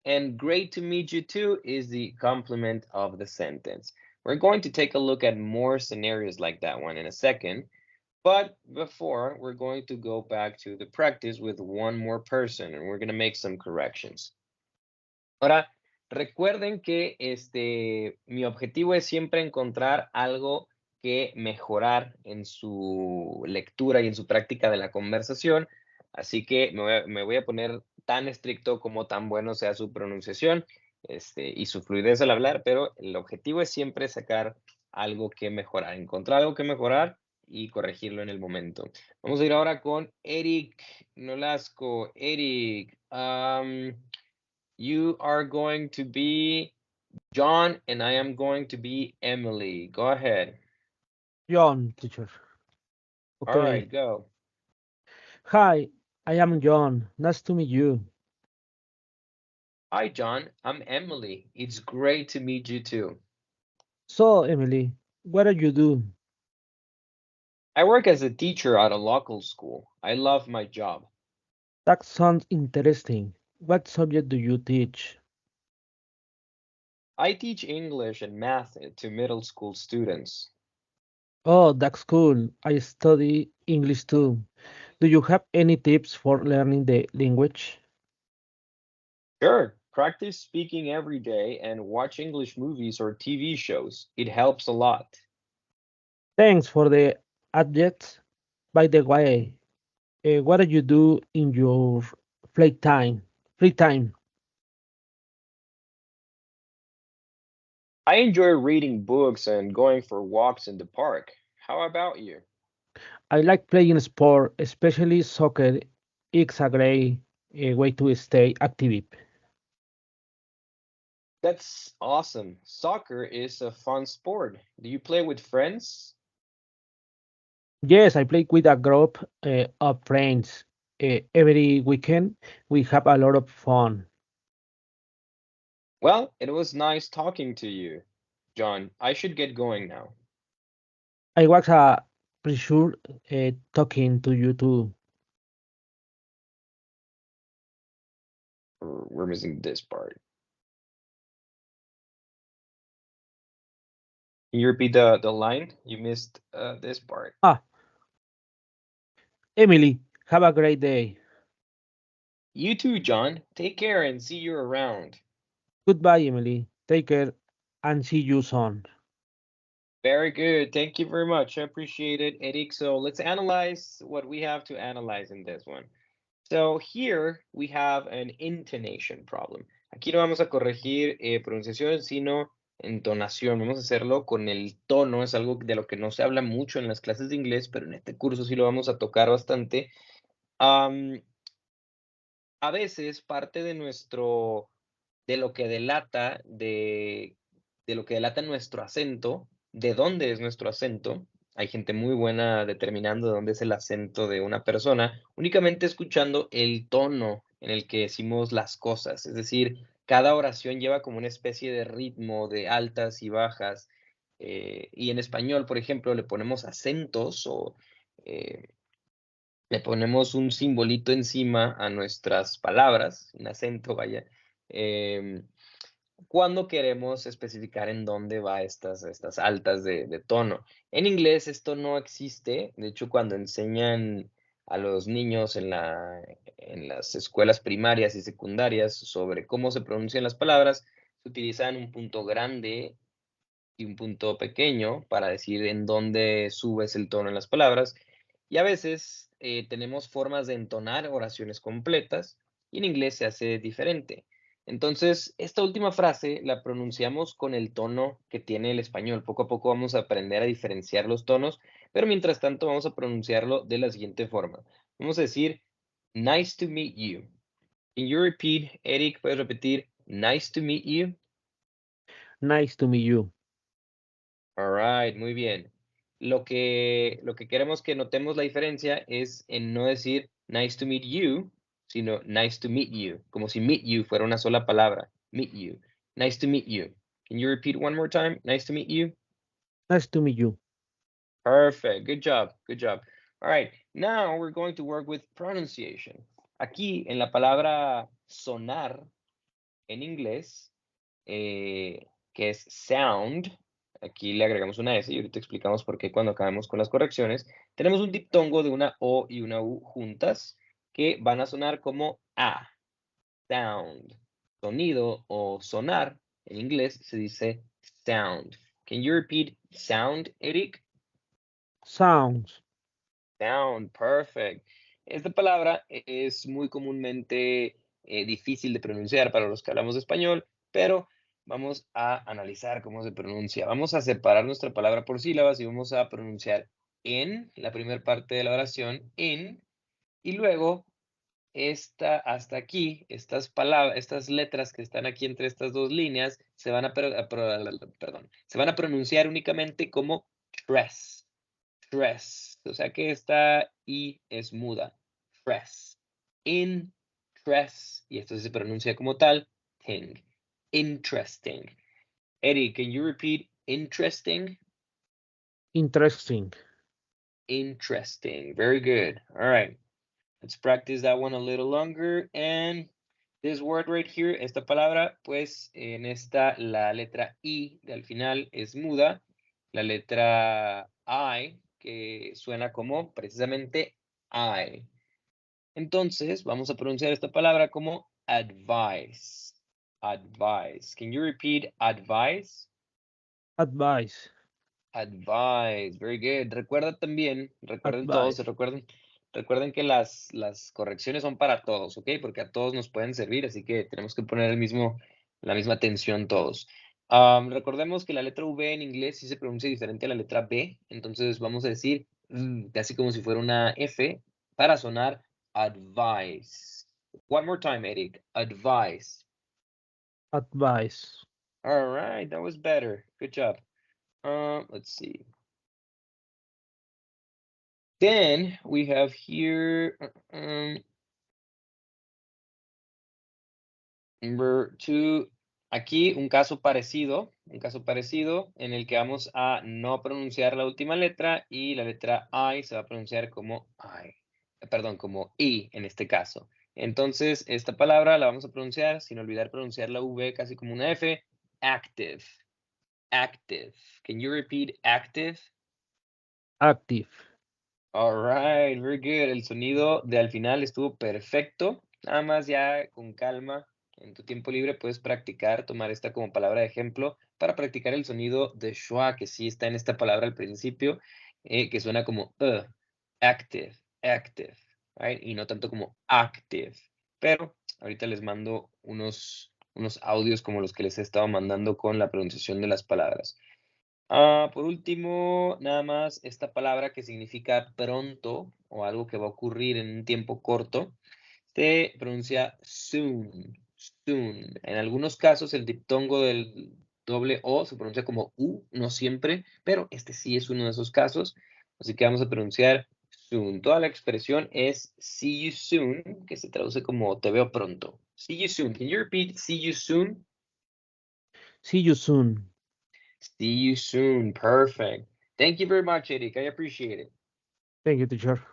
and great to meet you too is the complement of the sentence. We're going to take a look at more scenarios like that one in a second, but before, we're going to go back to the practice with one more person, and we're going to make some corrections. Ahora, recuerden que mi objetivo es siempre encontrar algo que mejorar en su lectura y en su práctica de la conversación. Así que me voy a poner tan estricto como tan bueno sea su pronunciación y su fluidez al hablar, pero el objetivo es siempre sacar algo que mejorar, encontrar algo que mejorar y corregirlo en el momento. Vamos a ir ahora con Eric Nolasco. Eric, you are going to be John, and I am going to be Emily. Go ahead. John, teacher. All right, go. Hi, I am John. Nice to meet you. Hi, John. I'm Emily. It's great to meet you too. So, Emily, what do you do? I work as a teacher at a local school. I love my job. That sounds interesting. What subject do you teach? I teach English and math to middle school students. Oh, that's cool. I study English too. Do you have any tips for learning the language? Sure. Practice speaking every day and watch English movies or TV shows. It helps a lot. Thanks for the adjects. By the way, what do you do in your free time? I enjoy reading books and going for walks in the park. How about you? I like playing sport, especially soccer. It's a great way to stay active. That's awesome. Soccer is a fun sport. Do you play with friends? Yes, I play with a group of friends. Every weekend, we have a lot of fun. Well, it was nice talking to you, John. I should get going now. I was pretty sure talking to you too. We're missing this part. Can you repeat the line? You missed this part. Emily, have a great day. You too, John. Take care and see you around. Goodbye, Emily. Take care and see you soon. Very good. Thank you very much. I appreciate it, Eric. So let's analyze what we have to analyze in this one. So here we have an intonation problem. Aquí no vamos a corregir pronunciación, sino entonación, vamos a hacerlo con el tono, es algo de lo que no se habla mucho en las clases de inglés, pero en este curso sí lo vamos a tocar bastante. A veces parte de lo que delata, de lo que delata nuestro acento, de dónde es nuestro acento. Hay gente muy buena determinando de dónde es el acento de una persona, únicamente escuchando el tono en el que decimos las cosas. Es decir, cada oración lleva como una especie de ritmo de altas y bajas. Y en español, por ejemplo, le ponemos acentos o eh, le ponemos un simbolito encima a nuestras palabras, un acento, vaya, cuando queremos especificar en dónde va estas altas de tono. En inglés esto no existe. De hecho, cuando enseñan a los niños en las escuelas primarias y secundarias sobre cómo se pronuncian las palabras, se utilizan un punto grande y un punto pequeño para decir en dónde subes el tono en las palabras. Y a veces tenemos formas de entonar oraciones completas y en inglés se hace diferente. Entonces, esta última frase la pronunciamos con el tono que tiene el español. Poco a poco vamos a aprender a diferenciar los tonos, pero mientras tanto vamos a pronunciarlo de la siguiente forma. Vamos a decir, nice to meet you. Can you repeat, Eric? ¿Puedes repetir, nice to meet you? Nice to meet you. All right, muy bien. Lo que queremos que notemos la diferencia es en no decir nice to meet you, sino nice to meet you, como si meet you fuera una sola palabra. Meet you. Nice to meet you. Can you repeat one more time? Nice to meet you. Nice to meet you. Perfect. Good job. Good job. All right. Now we're going to work with pronunciation. Aquí en la palabra sonar en inglés, que es sound, aquí le agregamos una S y ahorita explicamos por qué cuando acabemos con las correcciones, tenemos un diptongo de una O y una U juntas que van a sonar como A, sound. Sonido o sonar en inglés se dice sound. Can you repeat sound, Eric? Sounds. Sound, perfect. Esta palabra es muy comúnmente difícil de pronunciar para los que hablamos español, pero vamos a analizar cómo se pronuncia. Vamos a separar nuestra palabra por sílabas y vamos a pronunciar en la primera parte de la oración, en, y luego hasta aquí, estas letras que están aquí entre estas dos líneas se van se van a pronunciar únicamente como dress. Dress. O sea que esta I es muda. Dress. Interest. Y esto se pronuncia como tal. Ting. Interesting. Eddie, can you repeat interesting? Interesting. Interesting. Very good. All right. Let's practice that one a little longer. And this word right here, esta palabra, pues en esta la letra I de al final es muda. La letra I, que suena como precisamente I. Entonces, vamos a pronunciar esta palabra como advice. Advice. Can you repeat advice? Advice. Advice. Very good. Recuerda también, recuerden todos, Advice. recuerden que las correcciones son para todos, ¿ok? Porque a todos nos pueden servir, así que tenemos que poner la misma atención todos. Recordemos que la letra V en inglés sí se pronuncia diferente a la letra B, entonces vamos a decir casi como si fuera una F para sonar advice. One more time, Eric. Advice. Advice. All right, that was better. Good job. Let's see. Then we have here number 2. Aquí un caso parecido en el que vamos a no pronunciar la última letra y la letra I se va a pronunciar como como I en este caso. Entonces, esta palabra la vamos a pronunciar sin olvidar pronunciar la V casi como una F. Active. Active. Can you repeat active? Active. All right, very good. El sonido de al final estuvo perfecto. Nada más ya con calma, en tu tiempo libre puedes practicar, tomar esta como palabra de ejemplo para practicar el sonido de schwa, que sí está en esta palabra al principio, que suena como active, active, right? Y no tanto como active. Pero ahorita les mando unos unos audios como los que les he estado mandando con la pronunciación de las palabras. Por último, nada más esta palabra que significa pronto o algo que va a ocurrir en un tiempo corto, se pronuncia soon, soon. En algunos casos el diptongo del doble O se pronuncia como U, no siempre, pero este sí es uno de esos casos, así que vamos a pronunciar soon. Toda la expresión es see you soon, que se traduce como te veo pronto. See you soon. Can you repeat see you soon? See you soon. See you soon. Perfect. Thank you very much, Eric. I appreciate it. Thank you, teacher.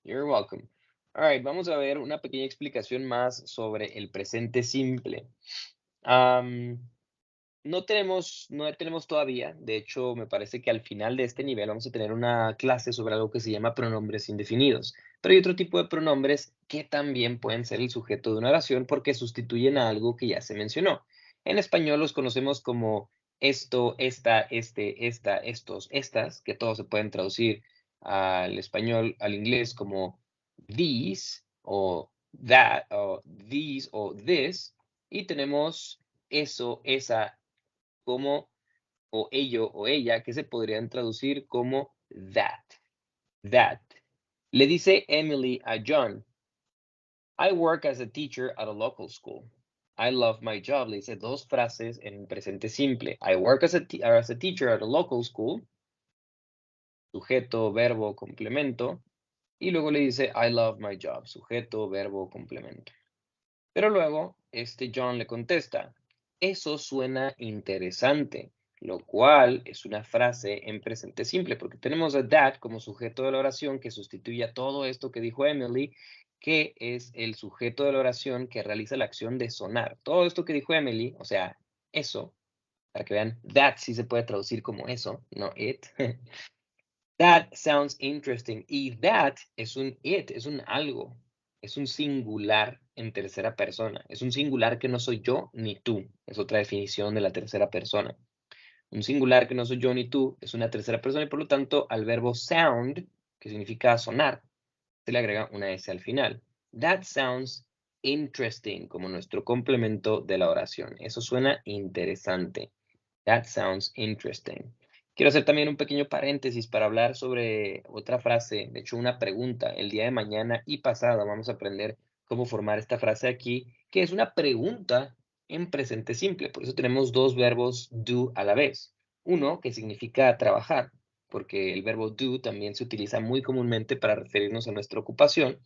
You're welcome. All right, vamos a ver una pequeña explicación más sobre el presente simple. No tenemos todavía, de hecho, me parece que al final de este nivel vamos a tener una clase sobre algo que se llama pronombres indefinidos. Pero hay otro tipo de pronombres que también pueden ser el sujeto de una oración porque sustituyen a algo que ya se mencionó. En español los conocemos como esto, esta, este, esta, estos, estas, que todos se pueden traducir al español, al inglés como these o that o these o this. Y tenemos eso, esa, como o ello o ella, que se podrían traducir como that. That. Le dice Emily a John, I work as a teacher at a local school. I love my job. Le dice dos frases en presente simple. I work as a teacher at a local school. Sujeto, verbo, complemento. Y luego le dice I love my job. Sujeto, verbo, complemento. Pero luego, John le contesta, eso suena interesante, lo cual es una frase en presente simple, porque tenemos a that como sujeto de la oración que sustituye a todo esto que dijo Emily, que es el sujeto de la oración que realiza la acción de sonar. Todo esto que dijo Emily, o sea, eso, para que vean, that sí se puede traducir como eso, no it. That sounds interesting. Y that es un it, es un algo. Es un singular en tercera persona. Es un singular que no soy yo ni tú. Es otra definición de la tercera persona. Un singular que no soy yo ni tú es una tercera persona y por lo tanto al verbo sound, que significa sonar, se le agrega una S al final. That sounds interesting, como nuestro complemento de la oración. Eso suena interesante. That sounds interesting. Quiero hacer también un pequeño paréntesis para hablar sobre otra frase, de hecho una pregunta. El día de mañana y pasado vamos a aprender cómo formar esta frase aquí, que es una pregunta en presente simple. Por eso tenemos dos verbos do a la vez. Uno que significa trabajar, porque el verbo do también se utiliza muy comúnmente para referirnos a nuestra ocupación,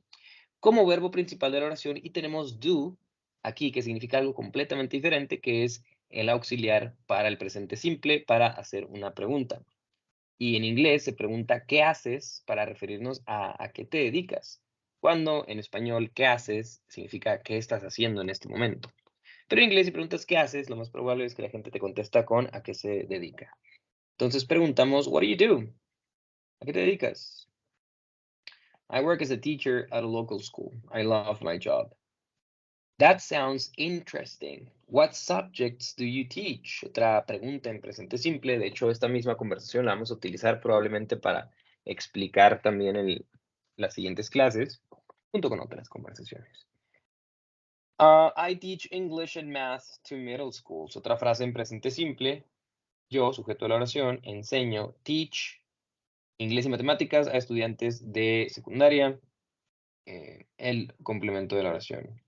como verbo principal de la oración, y tenemos do aquí, que significa algo completamente diferente, que es el auxiliar para el presente simple para hacer una pregunta. Y en inglés se pregunta ¿qué haces? Para referirnos a qué te dedicas. Cuando en español ¿qué haces? Significa ¿qué estás haciendo en este momento? Pero en inglés si preguntas ¿qué haces? Lo más probable es que la gente te contesta con ¿a qué se dedica? Entonces preguntamos what do you do? ¿A qué te dedicas? I work as a teacher at a local school. I love my job. That sounds interesting. What subjects do you teach? Otra pregunta en presente simple. De hecho, esta misma conversación la vamos a utilizar probablemente para explicar también las siguientes clases, junto con otras conversaciones. I teach English and math to middle schools. Otra frase en presente simple. Yo, sujeto de la oración, enseño, teach, inglés y matemáticas a estudiantes de secundaria. El complemento de la oración.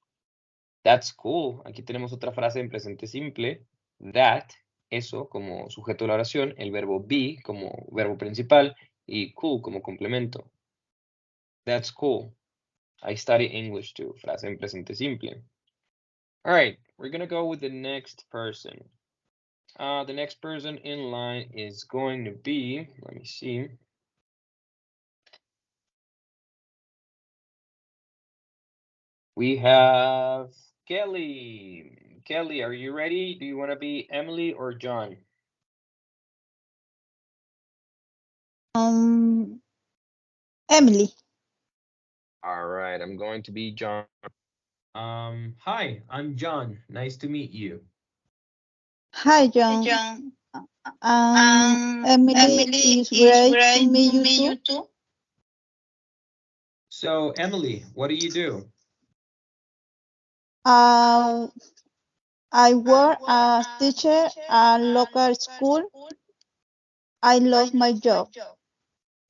That's cool. Aquí tenemos otra frase en presente simple. That, eso como sujeto de la oración, el verbo be como verbo principal y cool como complemento. That's cool. I study English too. Frase en presente simple. All right, we're going to go with the next person. The next person in line is going to be, let me see. We have Kelly. Kelly, are you ready? Do you want to be Emily or John? Emily. All right, I'm going to be John. Hi, I'm John. Nice to meet you. Hi, John. Emily, it's great to meet you too. So, Emily, what do you do? I work as teacher at local school. I love my job.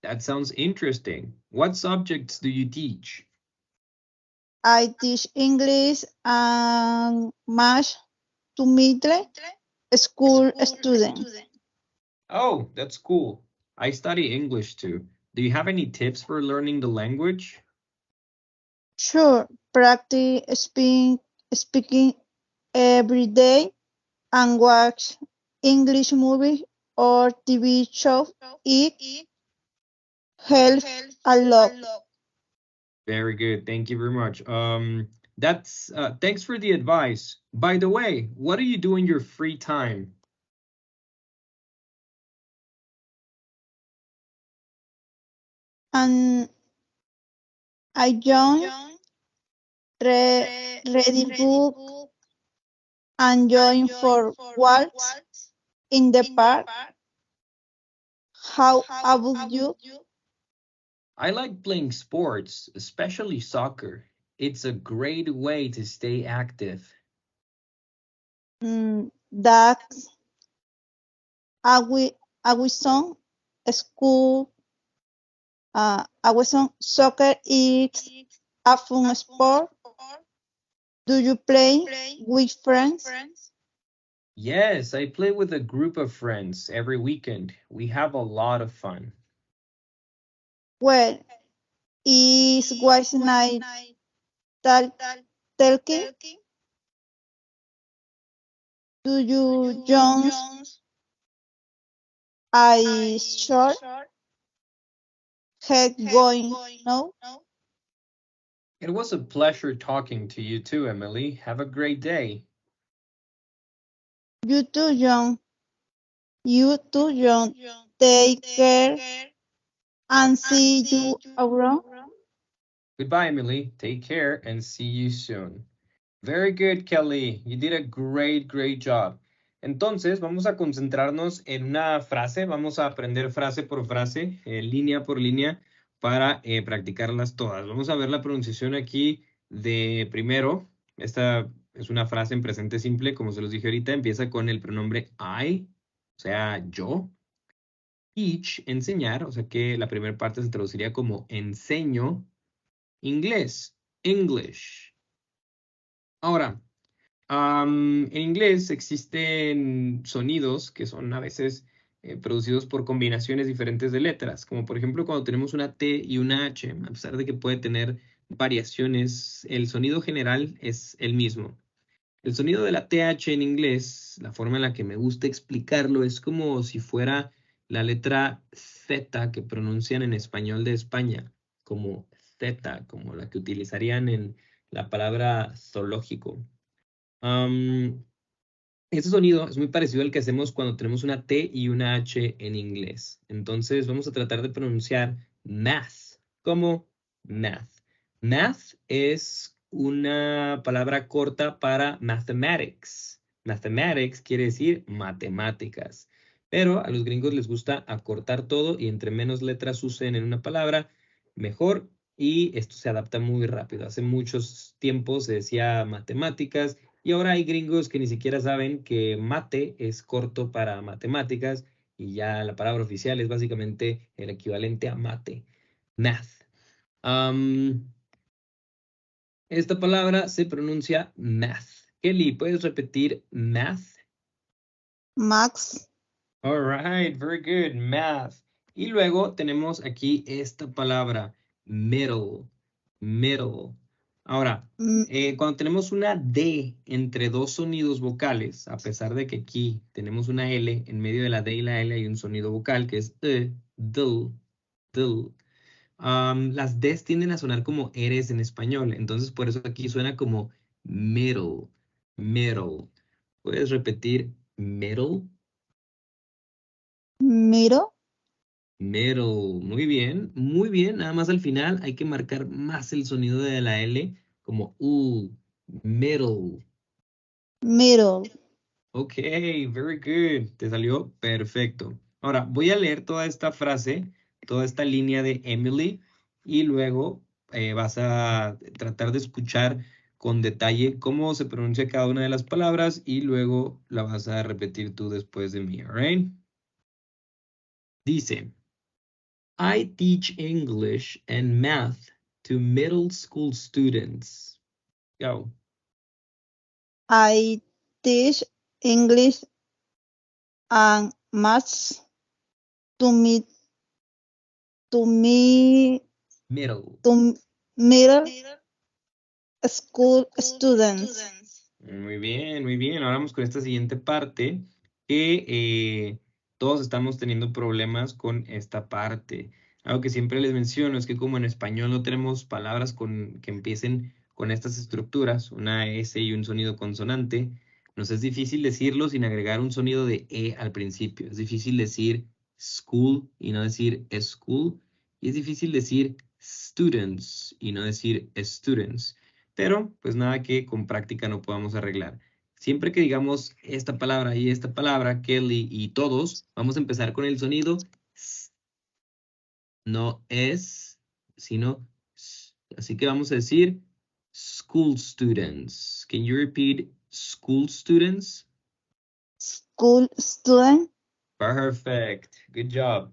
That sounds interesting. What subjects do you teach? I teach English and math to middle school students. Oh, that's cool. I study English too. Do you have any tips for learning the language? Sure, practice speaking every day and watch English movies or TV shows. It helps a lot. Very good. Thank you very much. Thanks for the advice. By the way, what do you do in your free time? And I join reading book and join for walks in the park. How about you? I like playing sports, especially soccer. It's a great way to stay active. That's our song school. Our song soccer is a fun sport. Do you play with friends? Yes, I play with a group of friends every weekend. We have a lot of fun. Well, is was night talking? Do you Jones? I short head going no? It was a pleasure talking to you too, Emily. Have a great day. You too, John. You too, John. Take care and see you around. Goodbye, Emily. Take care and see you soon. Very good, Kelly. You did a great job. Entonces, vamos a concentrarnos en una frase. Vamos a aprender frase por frase, línea por línea, para practicarlas todas. Vamos a ver la pronunciación aquí de primero. Esta es una frase en presente simple, como se los dije ahorita. Empieza con el pronombre I, o sea, yo. Teach, enseñar, o sea que la primera parte se traduciría como enseño inglés, English. Ahora, en inglés existen sonidos que son a veces producidos por combinaciones diferentes de letras, como por ejemplo cuando tenemos una T y una H, a pesar de que puede tener variaciones, el sonido general es el mismo. El sonido de la TH en inglés, la forma en la que me gusta explicarlo, es como si fuera la letra Z que pronuncian en español de España, como Z, como la que utilizarían en la palabra zoológico. Este sonido es muy parecido al que hacemos cuando tenemos una T y una H en inglés. Entonces vamos a tratar de pronunciar math como math. Math es una palabra corta para mathematics. Mathematics quiere decir matemáticas. Pero a los gringos les gusta acortar todo y entre menos letras usen en una palabra, mejor. Y esto se adapta muy rápido. Hace muchos tiempos se decía matemáticas y ahora hay gringos que ni siquiera saben que mate es corto para matemáticas y ya la palabra oficial es básicamente el equivalente a mate, math. Esta palabra se pronuncia math. Kelly, ¿puedes repetir math? Max. All right, very good, math. Y luego tenemos aquí esta palabra, middle, middle. Ahora, cuando tenemos una D entre dos sonidos vocales, a pesar de que aquí tenemos una L, en medio de la D y la L hay un sonido vocal que es dull, dull. Las Ds tienden a sonar como Rs en español, entonces por eso aquí suena como middle, middle. ¿Puedes repetir middle? Miro. Middle, muy bien, muy bien. Nada más al final hay que marcar más el sonido de la L como middle. Middle. Ok, very good. Te salió perfecto. Ahora voy a leer toda esta frase, toda esta línea de Emily y luego vas a tratar de escuchar con detalle cómo se pronuncia cada una de las palabras y luego la vas a repetir tú después de mí, all right? Dice, I teach English and math to middle school students. Go. I teach English and maths to me Middle. to middle school students. Muy bien, muy bien. Ahora vamos con esta siguiente parte que todos estamos teniendo problemas con esta parte. Algo que siempre les menciono es que como en español no tenemos palabras que empiecen con estas estructuras, una S y un sonido consonante, nos es difícil decirlo sin agregar un sonido de E al principio. Es difícil decir school y no decir school. Y es difícil decir students y no decir students. Pero, pues nada que con práctica no podamos arreglar. Siempre que digamos esta palabra y esta palabra, Kelly y todos, vamos a empezar con el sonido S. No es, sino S. Así que vamos a decir school students. Can you repeat school students? School student. Perfect. Good job.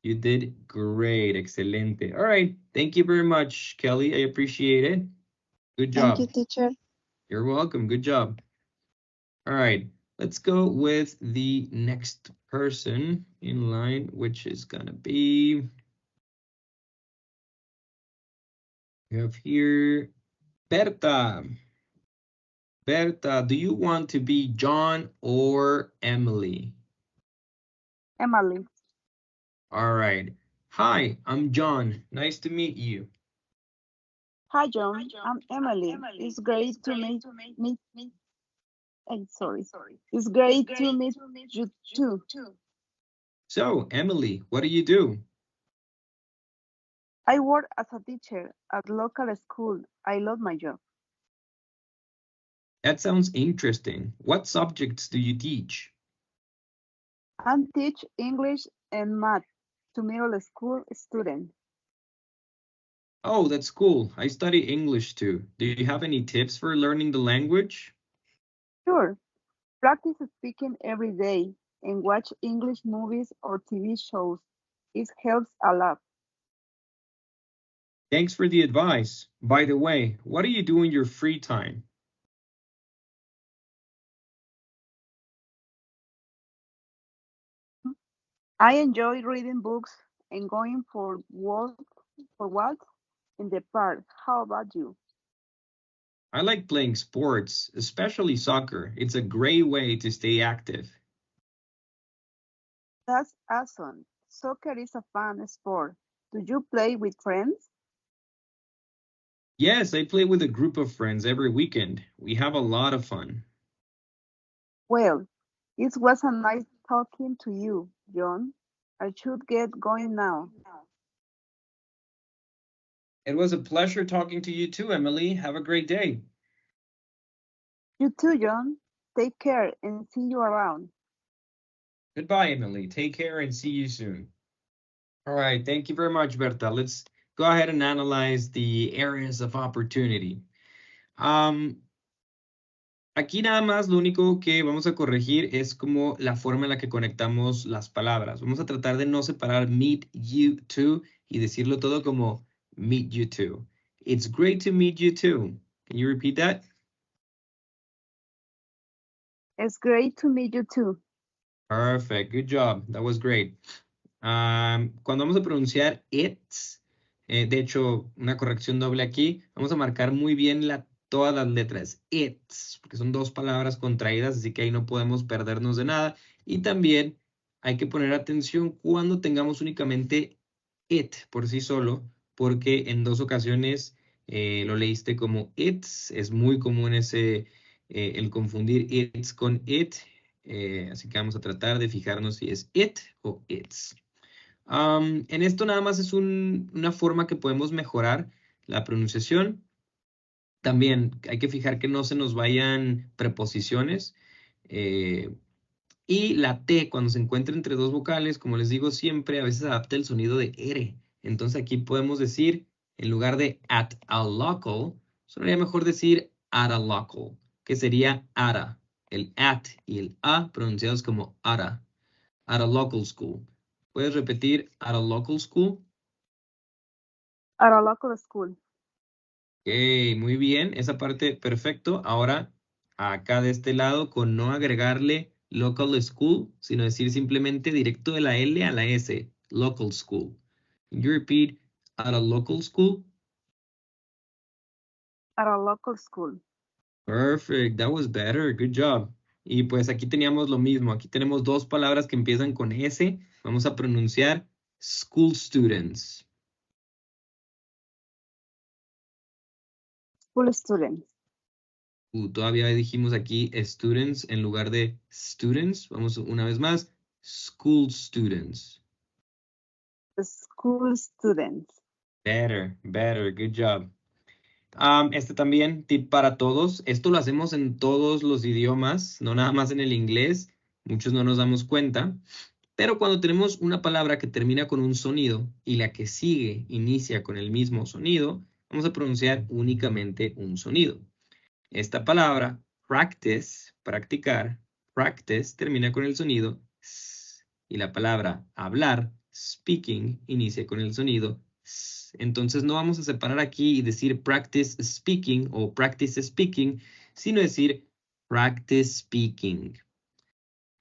You did great. Excelente. All right. Thank you very much, Kelly. I appreciate it. Good job. Thank you, teacher. You're welcome. Good job. All right. Let's go with the next person in line, which is going to be... We have here Berta. Berta, do you want to be John or Emily? Emily. All right. Hi, I'm John. Nice to meet you. Hi, John. I'm Emily. It's great to meet It's great to meet you too. So, Emily, what do you do? I work as a teacher at local school. I love my job. That sounds interesting. What subjects do you teach? I teach English and math to middle school students. Oh, that's cool. I study English too. Do you have any tips for learning the language? Sure. Practice speaking every day and watch English movies or TV shows. It helps a lot. Thanks for the advice. By the way, what do you do in your free time? I enjoy reading books and going for walks in the park. How about you? I like playing sports, especially soccer. It's a great way to stay active. That's awesome. Soccer is a fun sport. Do you play with friends? Yes, I play with a group of friends every weekend. We have a lot of fun. Well, it was a nice talking to you, John. I should get going now. It was a pleasure talking to you too, Emily. Have a great day. You too, John. Take care and see you around. Goodbye, Emily. Take care and see you soon. All right. Thank you very much, Berta. Let's go ahead and analyze the areas of opportunity. Aquí nada más lo único que vamos a corregir es como la forma en la que conectamos las palabras. Vamos a tratar de no separar meet you too y decirlo todo como meet you too. It's great to meet you too. Can you repeat that? It's great to meet you too. Perfect. Good job. That was great. Cuando vamos a pronunciar it's, de hecho, una corrección doble aquí, vamos a marcar muy bien todas las letras. It's, porque son dos palabras contraídas, así que ahí no podemos perdernos de nada. Y también hay que poner atención cuando tengamos únicamente it por sí solo, porque en dos ocasiones lo leíste como it's. Es muy común el confundir it's con it. Así que vamos a tratar de fijarnos si es it o it's. En esto nada más es una forma que podemos mejorar la pronunciación. También hay que fijar que no se nos vayan preposiciones. Y la T, cuando se encuentra entre dos vocales, como les digo siempre, a veces adapta el sonido de R. Entonces aquí podemos decir, en lugar de at a local, sonaría mejor decir at a local, que sería ARA. El at y el a pronunciados como ARA. At a local school. ¿Puedes repetir at a local school? At a local school. Ok, muy bien. Esa parte, perfecto. Ahora, acá de este lado, con no agregarle local school, sino decir simplemente directo de la L a la S. Local school. Can you repeat at a local school? At a local school. Perfect, that was better, good job. Y pues aquí teníamos lo mismo, aquí tenemos dos palabras que empiezan con S. Vamos a pronunciar school students. School students. Todavía dijimos aquí students en lugar de students. Vamos una vez más, school students. School students. Better, better, good job. Este también, tip para todos. Esto lo hacemos en todos los idiomas, no nada más en el inglés. Muchos no nos damos cuenta. Pero cuando tenemos una palabra que termina con un sonido y la que sigue inicia con el mismo sonido, vamos a pronunciar únicamente un sonido. Esta palabra, practice, practicar, practice, termina con el sonido s. Y la palabra hablar, speaking, inicia con el sonido s. Entonces no vamos a separar aquí y decir practice speaking o practice speaking, sino decir practice speaking.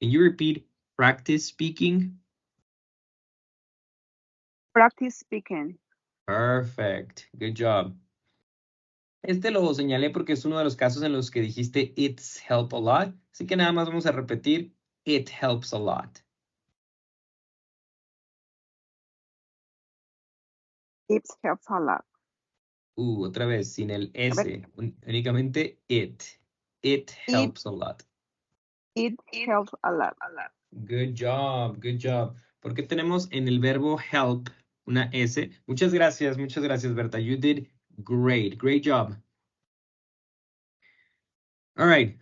Can you repeat practice speaking? Practice speaking. Perfect. Good job. Este lo señalé porque es uno de los casos en los que dijiste it's help a lot. Así que nada más vamos a repetir it helps a lot. It helps a lot. Otra vez, sin el S. Únicamente it. It helps a lot. It helps a lot. Good job, good job. ¿Por qué tenemos en el verbo help una S? Muchas gracias, Berta. You did great. Great job. All right,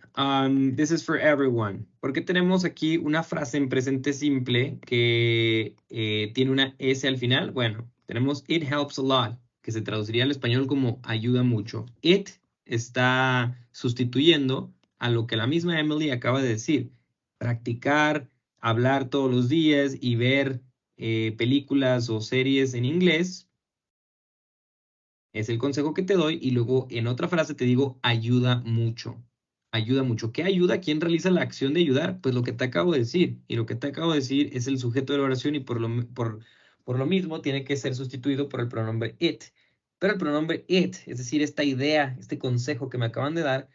this is for everyone. ¿Por qué tenemos aquí una frase en presente simple que tiene una S al final? Bueno, tenemos it helps a lot, que se traduciría al español como ayuda mucho. It está sustituyendo a lo que la misma Emily acaba de decir. Practicar, hablar todos los días y ver películas o series en inglés es el consejo que te doy. Y luego en otra frase te digo ayuda mucho. Ayuda mucho. ¿Qué ayuda? ¿Quién realiza la acción de ayudar? Pues lo que te acabo de decir. Y lo que te acabo de decir es el sujeto de la oración y por lo mismo tiene que ser sustituido por el pronombre it. Pero el pronombre it, es decir, esta idea, este consejo que me acaban de dar,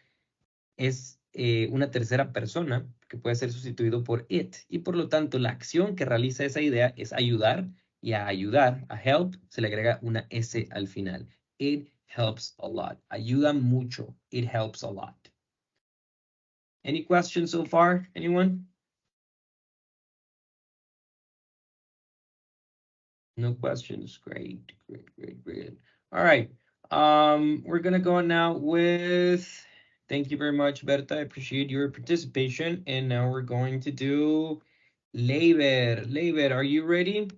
es una tercera persona que puede ser sustituido por it. Y por lo tanto, la acción que realiza esa idea es ayudar. Y a ayudar, a help, se le agrega una S al final. It helps a lot. Ayuda mucho. It helps a lot. Any questions so far? Anyone? No questions. Great. All right. We're gonna go now with, thank you very much, Berta. I appreciate your participation. And now we're going to do Leiber. Leiber, are you ready?